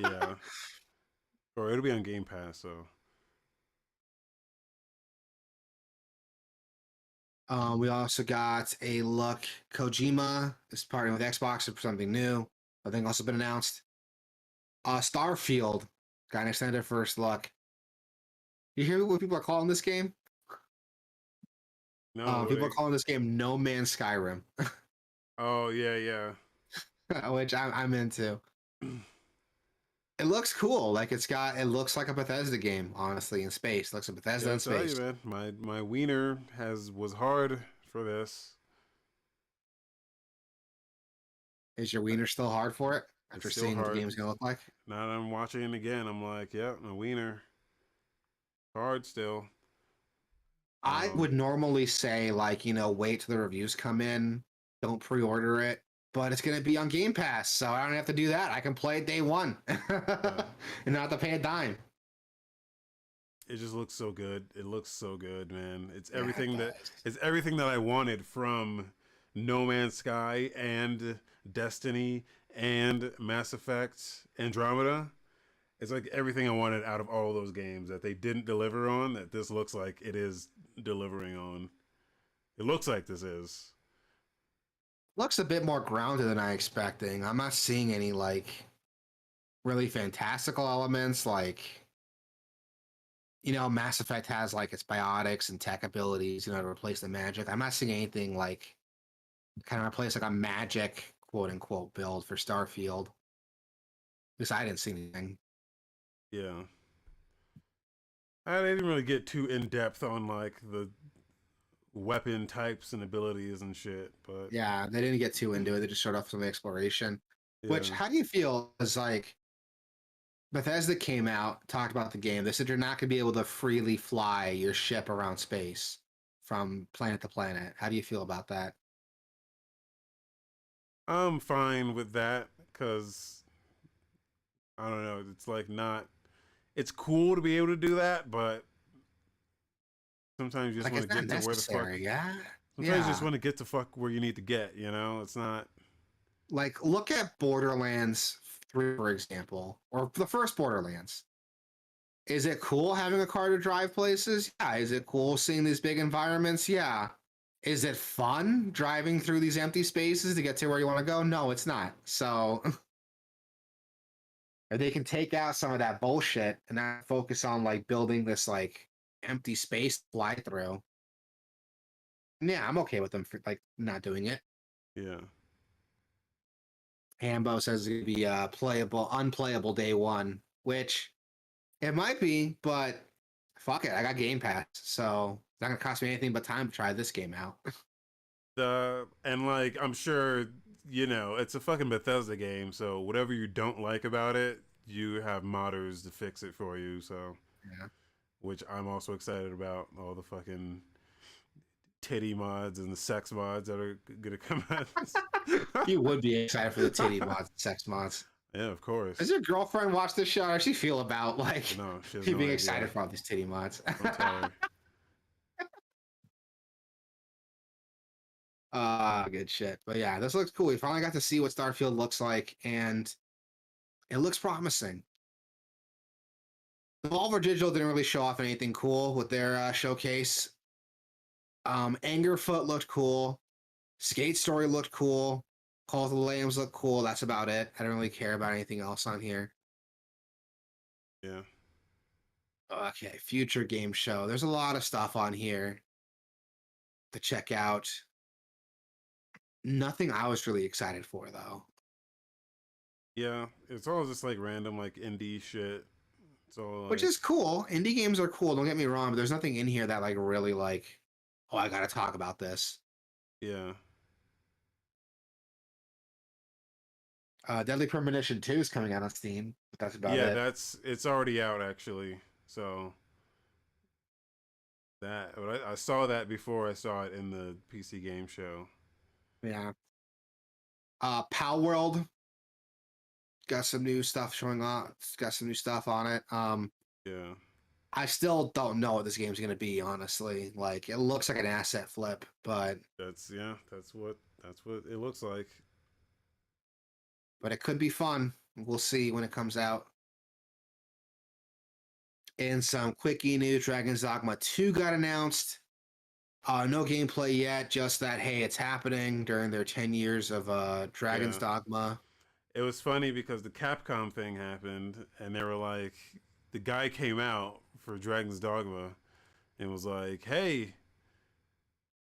S1: yeah, or it'll be on Game Pass. So
S2: We also got a look. Kojima is partnering with Xbox for something new. I think also been announced. Starfield got an extended first look. You hear what people are calling this game?
S1: no,
S2: People are calling this game No Man's Skyrim,
S1: oh yeah, yeah.
S2: which I'm into. It looks cool. Like it looks like a Bethesda game, honestly, in space. It looks like Bethesda in
S1: Gotta tell you,
S2: space.
S1: man, my wiener was hard for this.
S2: Is your wiener still hard for it
S1: It's
S2: after
S1: still
S2: seeing what the
S1: hard.
S2: game's gonna look like?
S1: Now that I'm watching it again, I'm like, yeah, my wiener hard still.
S2: I would normally say like, wait till the reviews come in, don't pre-order it, but it's gonna be on Game Pass, so I don't have to do that. I can play it day one
S1: Yeah,
S2: and not have to pay a dime.
S1: it just looks so good. It looks so good, man.
S2: Yeah, it does.
S1: It's everything that I wanted from No Man's Sky and Destiny and Mass Effect Andromeda. It's like everything I wanted out of all of those games that they didn't deliver on. That this looks like it is delivering on. It looks like this is.
S2: Looks a bit more grounded than I expecting. I'm not seeing any like really fantastical elements like Mass Effect has like its biotics and tech abilities, to replace the magic. I'm not seeing anything like kind of replace like a magic quote unquote build for Starfield. At least I didn't see anything.
S1: Yeah, I didn't really get too in depth on like the weapon types and abilities and shit, but
S2: Yeah, they didn't get too into it. They just showed off some exploration. Which,
S1: yeah.
S2: how do you feel as like Bethesda came out, talked about the game. They said you're not going to be able to freely fly your ship around space from planet to planet. How do you feel about that?
S1: I'm fine with that because I don't know. It's like not. It's cool to be able to do that, but sometimes you just
S2: Like,
S1: want to
S2: it's not
S1: get to where the fuck.
S2: necessary. Yeah.
S1: Sometimes you just
S2: Yeah.
S1: want to get to fuck where you need to get. You know, it's not.
S2: Like, look at Borderlands 3, for example, or the first Borderlands. Is it cool having a car to drive places? Yeah. Is it cool seeing these big environments? Yeah. Is it fun driving through these empty spaces to get to where you want to go? No, it's not. So or they can take out some of that bullshit and not focus on like building this like empty space to fly through. Yeah, I'm okay with them for like not doing it.
S1: Yeah.
S2: Hambo says it's gonna be unplayable day one, which it might be, but fuck it, I got Game Pass, so it's not gonna cost me anything but time to try this game out.
S1: And like I'm sure it's a fucking Bethesda game, so whatever you don't like about it, you have modders to fix it for you. So,
S2: Yeah.
S1: which I'm also excited about all the fucking titty mods and the sex mods that are gonna come out.
S2: You would be excited for the titty mods, sex mods.
S1: Yeah, of
S2: Does
S1: course.
S2: your girlfriend watch this show? How does she feel about like
S1: No, she has
S2: you
S1: no
S2: being
S1: idea.
S2: excited for all these titty mods?
S1: Don't tell her.
S2: Good shit. But yeah, this looks cool. We finally got to see what Starfield looks like, and it looks promising. Devolver Digital didn't really show off anything cool with their showcase. Angerfoot looked cool. Skate Story looked cool. Call of the Lambs looked cool. That's about it. I don't really care about anything else on here.
S1: Yeah.
S2: Okay, future game show. There's a lot of stuff on here to check out. Nothing I was really excited for though.
S1: Yeah. It's all just like random like indie shit. It's all
S2: Which
S1: like
S2: is cool. Indie games are cool. Don't get me wrong, but there's nothing in here that like really like, oh, I gotta talk about this.
S1: yeah.
S2: Deadly Premonition 2 is coming out on Steam, but that's about
S1: Yeah,
S2: it.
S1: it's already out actually. So But I saw that before I saw it in the PC game show.
S2: Yeah. Power World got some new stuff showing on. Got some new stuff on it.
S1: Yeah,
S2: I still don't know what this game's gonna be, honestly. Like, it looks like an asset flip, but
S1: that's what it looks like.
S2: it could be fun. We'll see when it comes out. And some quickie news: Dragon's Dogma 2 got announced. No gameplay yet, just that hey, it's happening during their 10 years of Dragon's
S1: Yeah,
S2: Dogma.
S1: it was funny because the Capcom thing happened, and they were like, the guy came out for Dragon's Dogma and was like, "Hey,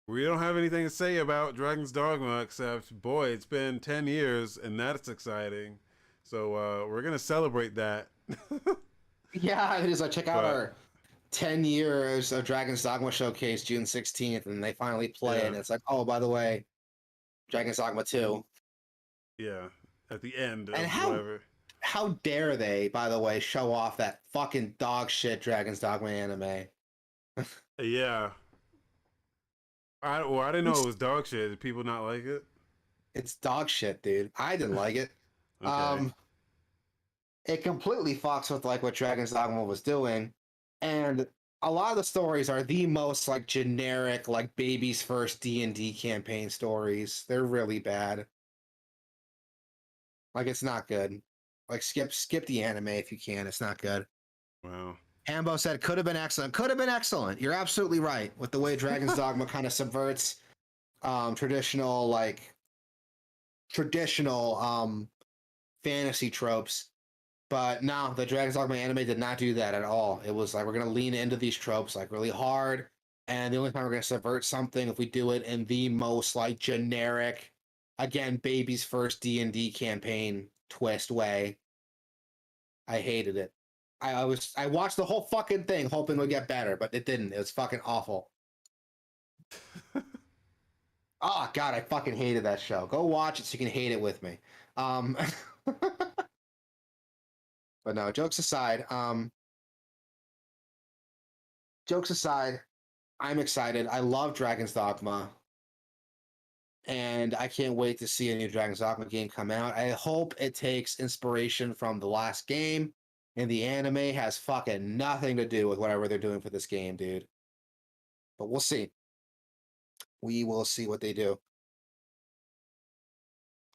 S1: we don't have anything to say about Dragon's Dogma except, boy, it's been 10 years, and that's exciting. So we're gonna celebrate that."
S2: Yeah, it is. Check out
S1: But
S2: our 10 years of Dragon's Dogma showcase June 16th, and they finally play it.
S1: yeah,
S2: And it's like, oh, by the way, Dragon's Dogma 2.
S1: yeah, at the end
S2: And
S1: of whatever.
S2: how dare they, by the way, show off that fucking dog shit Dragon's Dogma anime?
S1: Yeah, I didn't know
S2: It's
S1: it was dog shit. Did people not like it?
S2: it's dog shit, dude. I didn't like it.
S1: Okay.
S2: Um, it completely fucks with like what Dragon's Dogma was doing, and a lot of the stories are the most like generic, like baby's first D&D campaign stories. They're really bad. Like, it's not good. Like, skip the anime if you can. It's not good.
S1: Wow.
S2: Hambo said could have been excellent. Could have been excellent. You're absolutely right with the way Dragon's Dogma kind of subverts traditional fantasy tropes. But no, the Dragon's Dogma anime did not do that at all. It was like we're gonna lean into these tropes like really hard, and the only time we're gonna subvert something if we do it in the most like generic, again, baby's first D&D campaign twist way. I hated it. I watched the whole fucking thing hoping it would get better, but it didn't. It was fucking awful. Oh god, I fucking hated that show. Go watch it so you can hate it with me. Um but no, jokes aside, I'm excited. I love Dragon's Dogma. And I can't wait to see a new Dragon's Dogma game come out. I hope it takes inspiration from the last game, and the anime has fucking nothing to do with whatever they're doing for this game, dude. But we'll see. We will see what they do.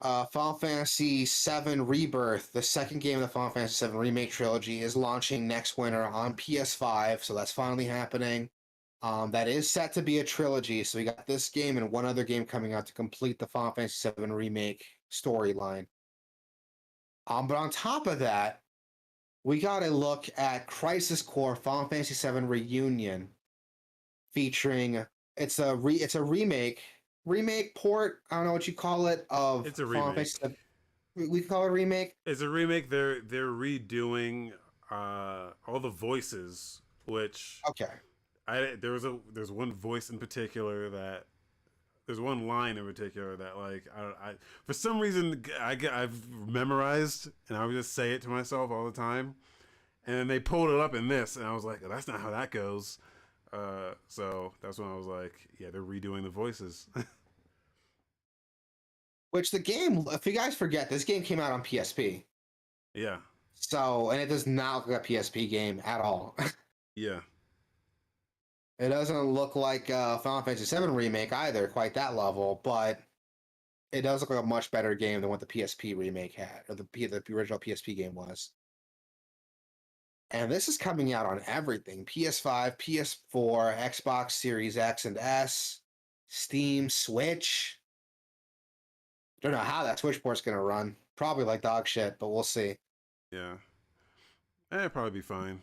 S2: Final Fantasy VII Rebirth, the second game of the Final Fantasy VII Remake trilogy, is launching next winter on PS5, so that's finally happening. That is set to be a trilogy, so we got this game and one other game coming out to complete the Final Fantasy VII Remake storyline. But on top of that, we got a look at Crisis Core Final Fantasy VII Reunion, featuring it's a remake port. I don't know what you call it of
S1: It's a
S2: Final
S1: remake.
S2: Fantasy VII. We call it a remake.
S1: It's a remake. They're redoing all the voices, which
S2: Okay.
S1: there's one voice in particular that there's one line in particular that like I for some reason I've memorized, and I would just say it to myself all the time, and then they pulled it up in this, and I was like, oh, that's not how that goes. So that's when I was like, yeah, they're redoing the voices.
S2: Which the game, if you guys forget, this game came out on PSP.
S1: Yeah,
S2: So, and it does not look like a PSP game at all.
S1: yeah,
S2: It doesn't look like Final Fantasy VII Remake either, quite that level, but it does look like a much better game than what the PSP remake had, or the original PSP game was. And this is coming out on everything: PS5, PS4, Xbox Series X and S, Steam, Switch. Don't know how that Switch port's going to run. Probably like dog shit, but we'll see.
S1: yeah. It'd probably be fine.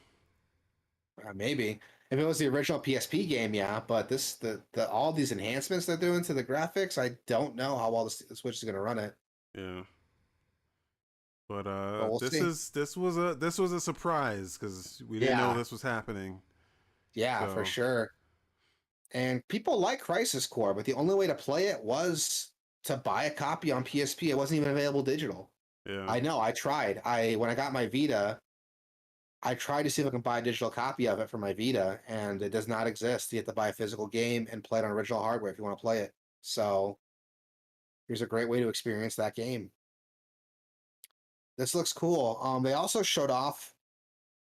S2: Maybe. If it was the original PSP game, yeah, but the all these enhancements they're doing to the graphics, I don't know how well the Switch is going to run it.
S1: Yeah. But
S2: We'll see.
S1: this was a surprise because we didn't know
S2: Yeah,
S1: this was happening.
S2: yeah, for
S1: So
S2: sure. And people like Crisis Core, but the only way to play it was to buy a copy on PSP. It wasn't even available digital.
S1: yeah,
S2: I know, I tried. When I got my Vita, I tried to see if I can buy a digital copy of it for my Vita, and it does not exist. You have to buy a physical game and play it on original hardware if you want to play it. So here's a great way to experience that game. This looks cool. They also showed off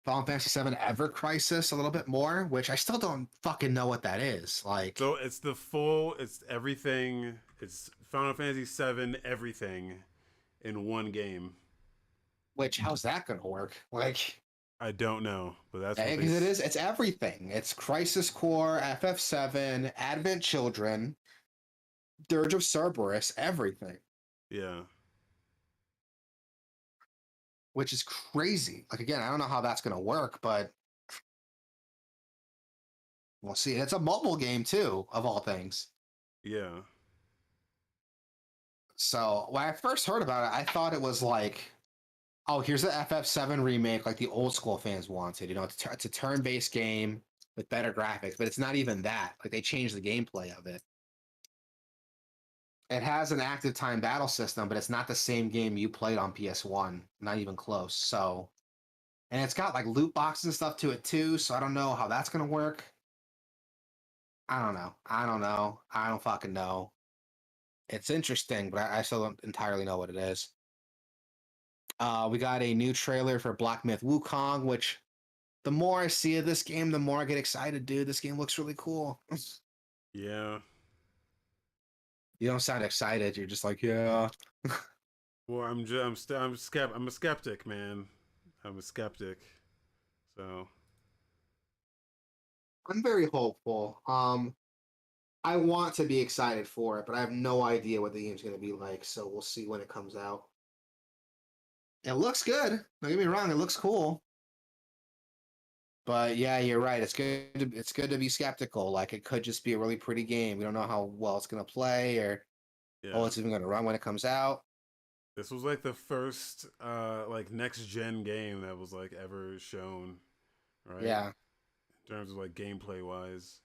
S2: Final Fantasy VII Ever Crisis a little bit more, which I still don't fucking know what that is. Like,
S1: So it's the full. It's everything. It's Final Fantasy VII everything in one game.
S2: which how's that gonna work? Like,
S1: I don't know, but that's what they.
S2: because it is, it's everything. It's Crisis Core, FF7, Advent Children, Dirge of Cerberus, everything,
S1: Yeah.
S2: which is crazy. Like, again, I don't know how that's gonna work, but we'll see. It's a mobile game too, of all things.
S1: Yeah.
S2: So when I first heard about it, I thought it was like, oh, here's the FF7 remake, like the old school fans wanted. You know, it's a turn-based game with better graphics, but it's not even that. Like they changed the gameplay of it. It has an active time battle system, but it's not the same game you played on PS1. Not even close. So, and it's got like loot boxes and stuff to it too. So I don't know how that's gonna work. I don't know. I don't know. I don't fucking know. It's interesting, but I still don't entirely know what it is. We got a new trailer for Black Myth Wukong, which the more I see of this game, the more I get excited, dude. This game looks really cool.
S1: Yeah.
S2: You don't sound excited. You're just like, yeah.
S1: Well, I'm a skeptic, man. I'm a skeptic. So
S2: I'm very hopeful. I want to be excited for it, but I have no idea what the game's going to be like. So we'll see when it comes out. It looks good. Don't get me wrong. It looks cool. But yeah, you're right. It's good to be skeptical. Like it could just be a really pretty game. We don't know how well it's going to play or
S1: yeah.
S2: how it's even going to run when it comes out.
S1: This was like the first like next gen game that was like ever shown, right?
S2: Yeah.
S1: In terms of like gameplay wise.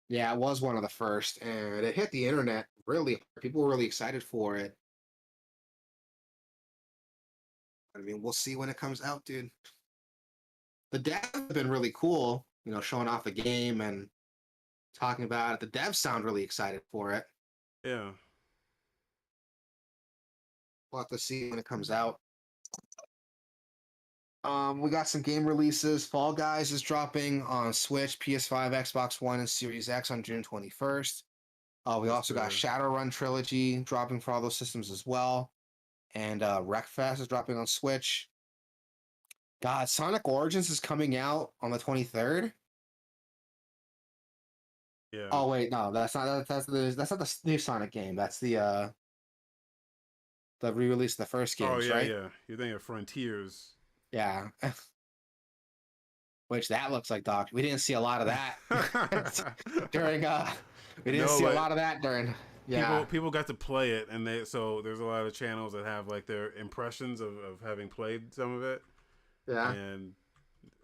S2: Yeah, it was one of the first, and it hit the internet really. People were really excited for it. I mean, we'll see when it comes out, dude. The devs have been really cool, you know, showing off the game and talking about it. The devs sound really excited for it.
S1: Yeah.
S2: We'll have to see when it comes out. We got some game releases. Fall Guys is dropping on Switch, PS5, Xbox One, and Series X on June 21st. We
S1: That's
S2: also got Shadowrun Trilogy dropping for all those systems as well. And Wreckfest is dropping on Switch. God, Sonic Origins is coming out on the 23rd.
S1: Yeah.
S2: Oh wait, no, that's not the new Sonic game. That's the re-release of the first
S1: Oh
S2: games,
S1: yeah,
S2: right?
S1: yeah. You're thinking of Frontiers.
S2: Yeah. Which that looks like Doc. We didn't see a lot of that during we didn't
S1: No,
S2: see a
S1: like,
S2: lot of that during
S1: people got to play it, and there's a lot of channels that have like their impressions of having played some of it,
S2: yeah.
S1: and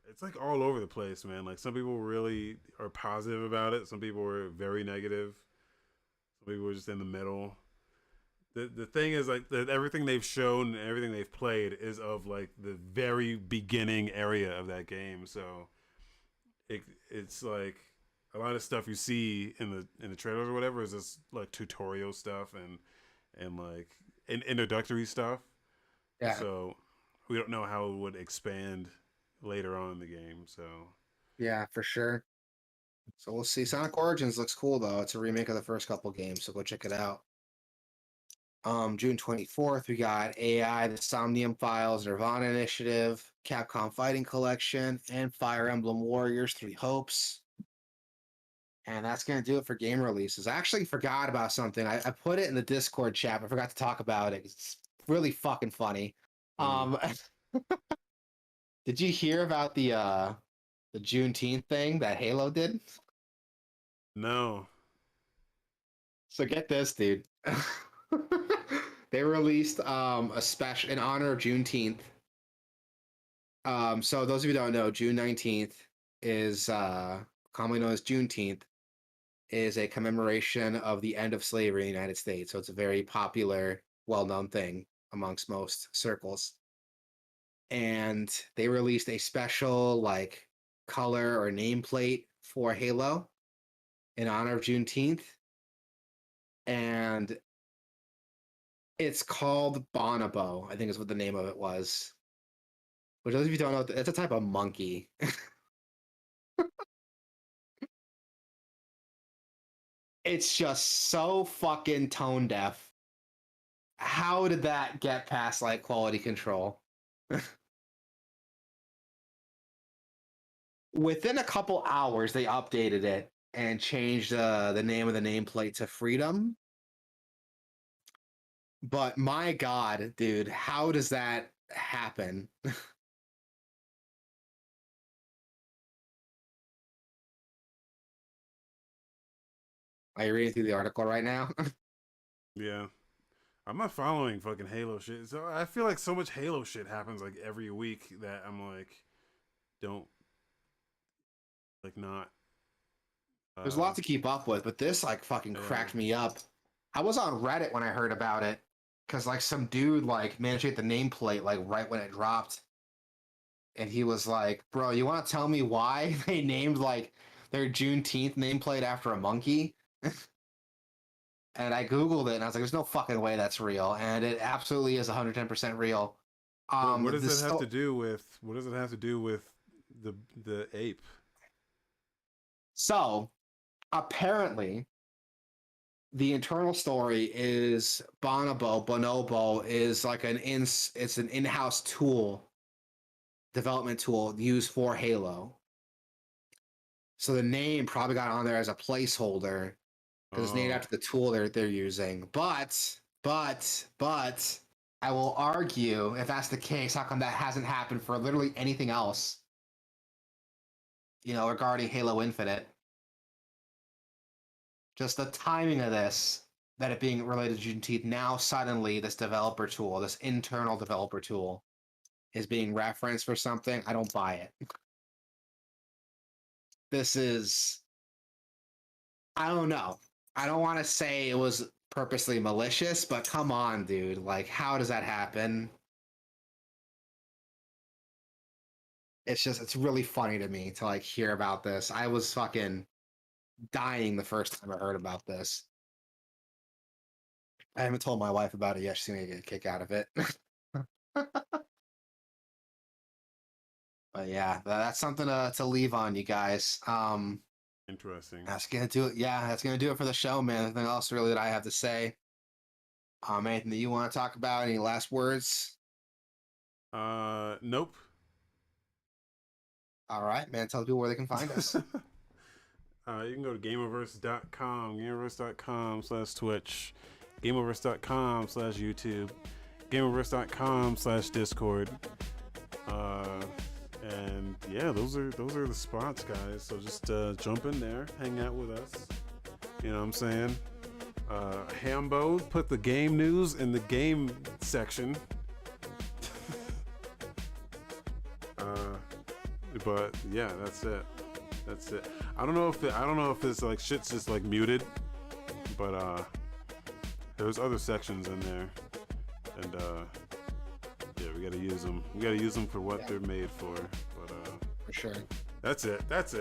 S1: it's like all over the place, man. Like some people really are positive about it, some people were very negative, some people were just in the middle. The thing is like everything they've shown and everything they've played is of like the very beginning area of that game, so it's like a lot of stuff you see in the trailers or whatever is just like tutorial stuff and like introductory stuff.
S2: Yeah.
S1: So we don't know how it would expand later on in the game. So
S2: Yeah, for sure. So we'll see. Sonic Origins looks cool though. It's a remake of the first couple games, so go check it out. June 24th, we got AI, the Somnium Files, Nirvana Initiative, Capcom Fighting Collection, and Fire Emblem Warriors 3 Hopes. And that's going to do it for game releases. I actually forgot about something. I put it in the Discord chat, but I forgot to talk about it. It's really fucking funny.
S1: funny.
S2: Did you hear about the Juneteenth thing that Halo did?
S1: No.
S2: So get this, dude. They released a special in honor of Juneteenth. So those of you who don't know, June 19th is commonly known as Juneteenth, is a commemoration of the end of slavery in the United States. So it's a very popular, well-known thing amongst most circles. and they released a special like color or nameplate for Halo in honor of Juneteenth, and it's called Bonobo, I think is what the name of it was. Which, those of you who don't know, it's a type of monkey. It's just so fucking tone deaf. How did that get past like quality control? Within a couple hours, they updated it and changed the name of the nameplate to Freedom. But my God, dude, how does that happen? Are you reading through the article right now?
S1: Yeah. I'm not following fucking Halo shit. So I feel like so much Halo shit happens like every week that I'm like, don't like not.
S2: There's a lot to keep up with, but this like fucking cracked me up. I was on Reddit when I heard about it because like some dude like managed to get the nameplate like right when it dropped, and he was like, "Bro, you want to tell me why they named like their Juneteenth nameplate after a monkey?" And I googled it, and I was like, "There's no fucking way that's real," and it absolutely is 110% real.
S1: What does that have to do with? What does it have to do with the ape?
S2: So apparently, the internal story is Bonobo is like it's an in-house tool, development tool used for Halo. So the name probably got on there as a placeholder because it's named after the tool they're using. But I will argue, if that's the case, how come that hasn't happened for literally anything else? You know, regarding Halo Infinite. Just the timing of this, that it being related to Juneteenth, now suddenly this developer tool, this internal developer tool, is being referenced for something. I don't buy it. This is, I don't know. I don't want to say it was purposely malicious, but come on, dude. Like, how does that happen? It's really funny to me to like hear about this. I was fucking dying the first time I heard about this. I haven't told my wife about it yet. She's gonna get a kick out of it. But yeah, that's something to leave on you guys.
S1: Interesting.
S2: That's gonna do it. Yeah, that's gonna do it for the show, man. Nothing else really that I have to say. Anything that you want to talk about? Any last words?
S1: Nope.
S2: All right, man. Tell people where they can find us.
S1: You can go to gameoverse.com, gameoverse.com/Twitch, gameoverse.com/YouTube, gameoverse.com/Discord. And yeah, those are the spots, guys. So just jump in there, hang out with us. You know what I'm saying? Hambo put the game news in the game section. But yeah, that's it. I don't know if it's like shit's just like muted, but there's other sections in there, and yeah, we gotta use them. We gotta use them for what they're made for. But
S2: for sure.
S1: That's it.
S2: Yeah. That's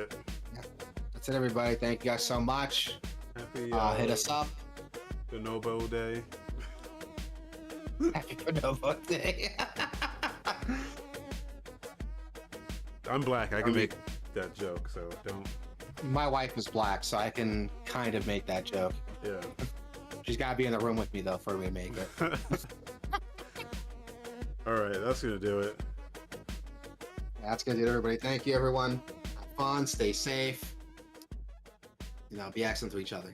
S2: it, everybody. Thank you guys so much.
S1: Happy
S2: hit us up.
S1: Bonobo Day.
S2: Happy Bonobo Day.
S1: I'm black. I can make that joke, so don't.
S2: My wife is black, so I can kind of make that joke.
S1: Yeah.
S2: She's got to be in the room with me, though, for me to make it.
S1: All right, that's going to do it.
S2: That's going to do it, everybody. Thank you, everyone. Have fun. Stay safe. You know, be excellent to each other.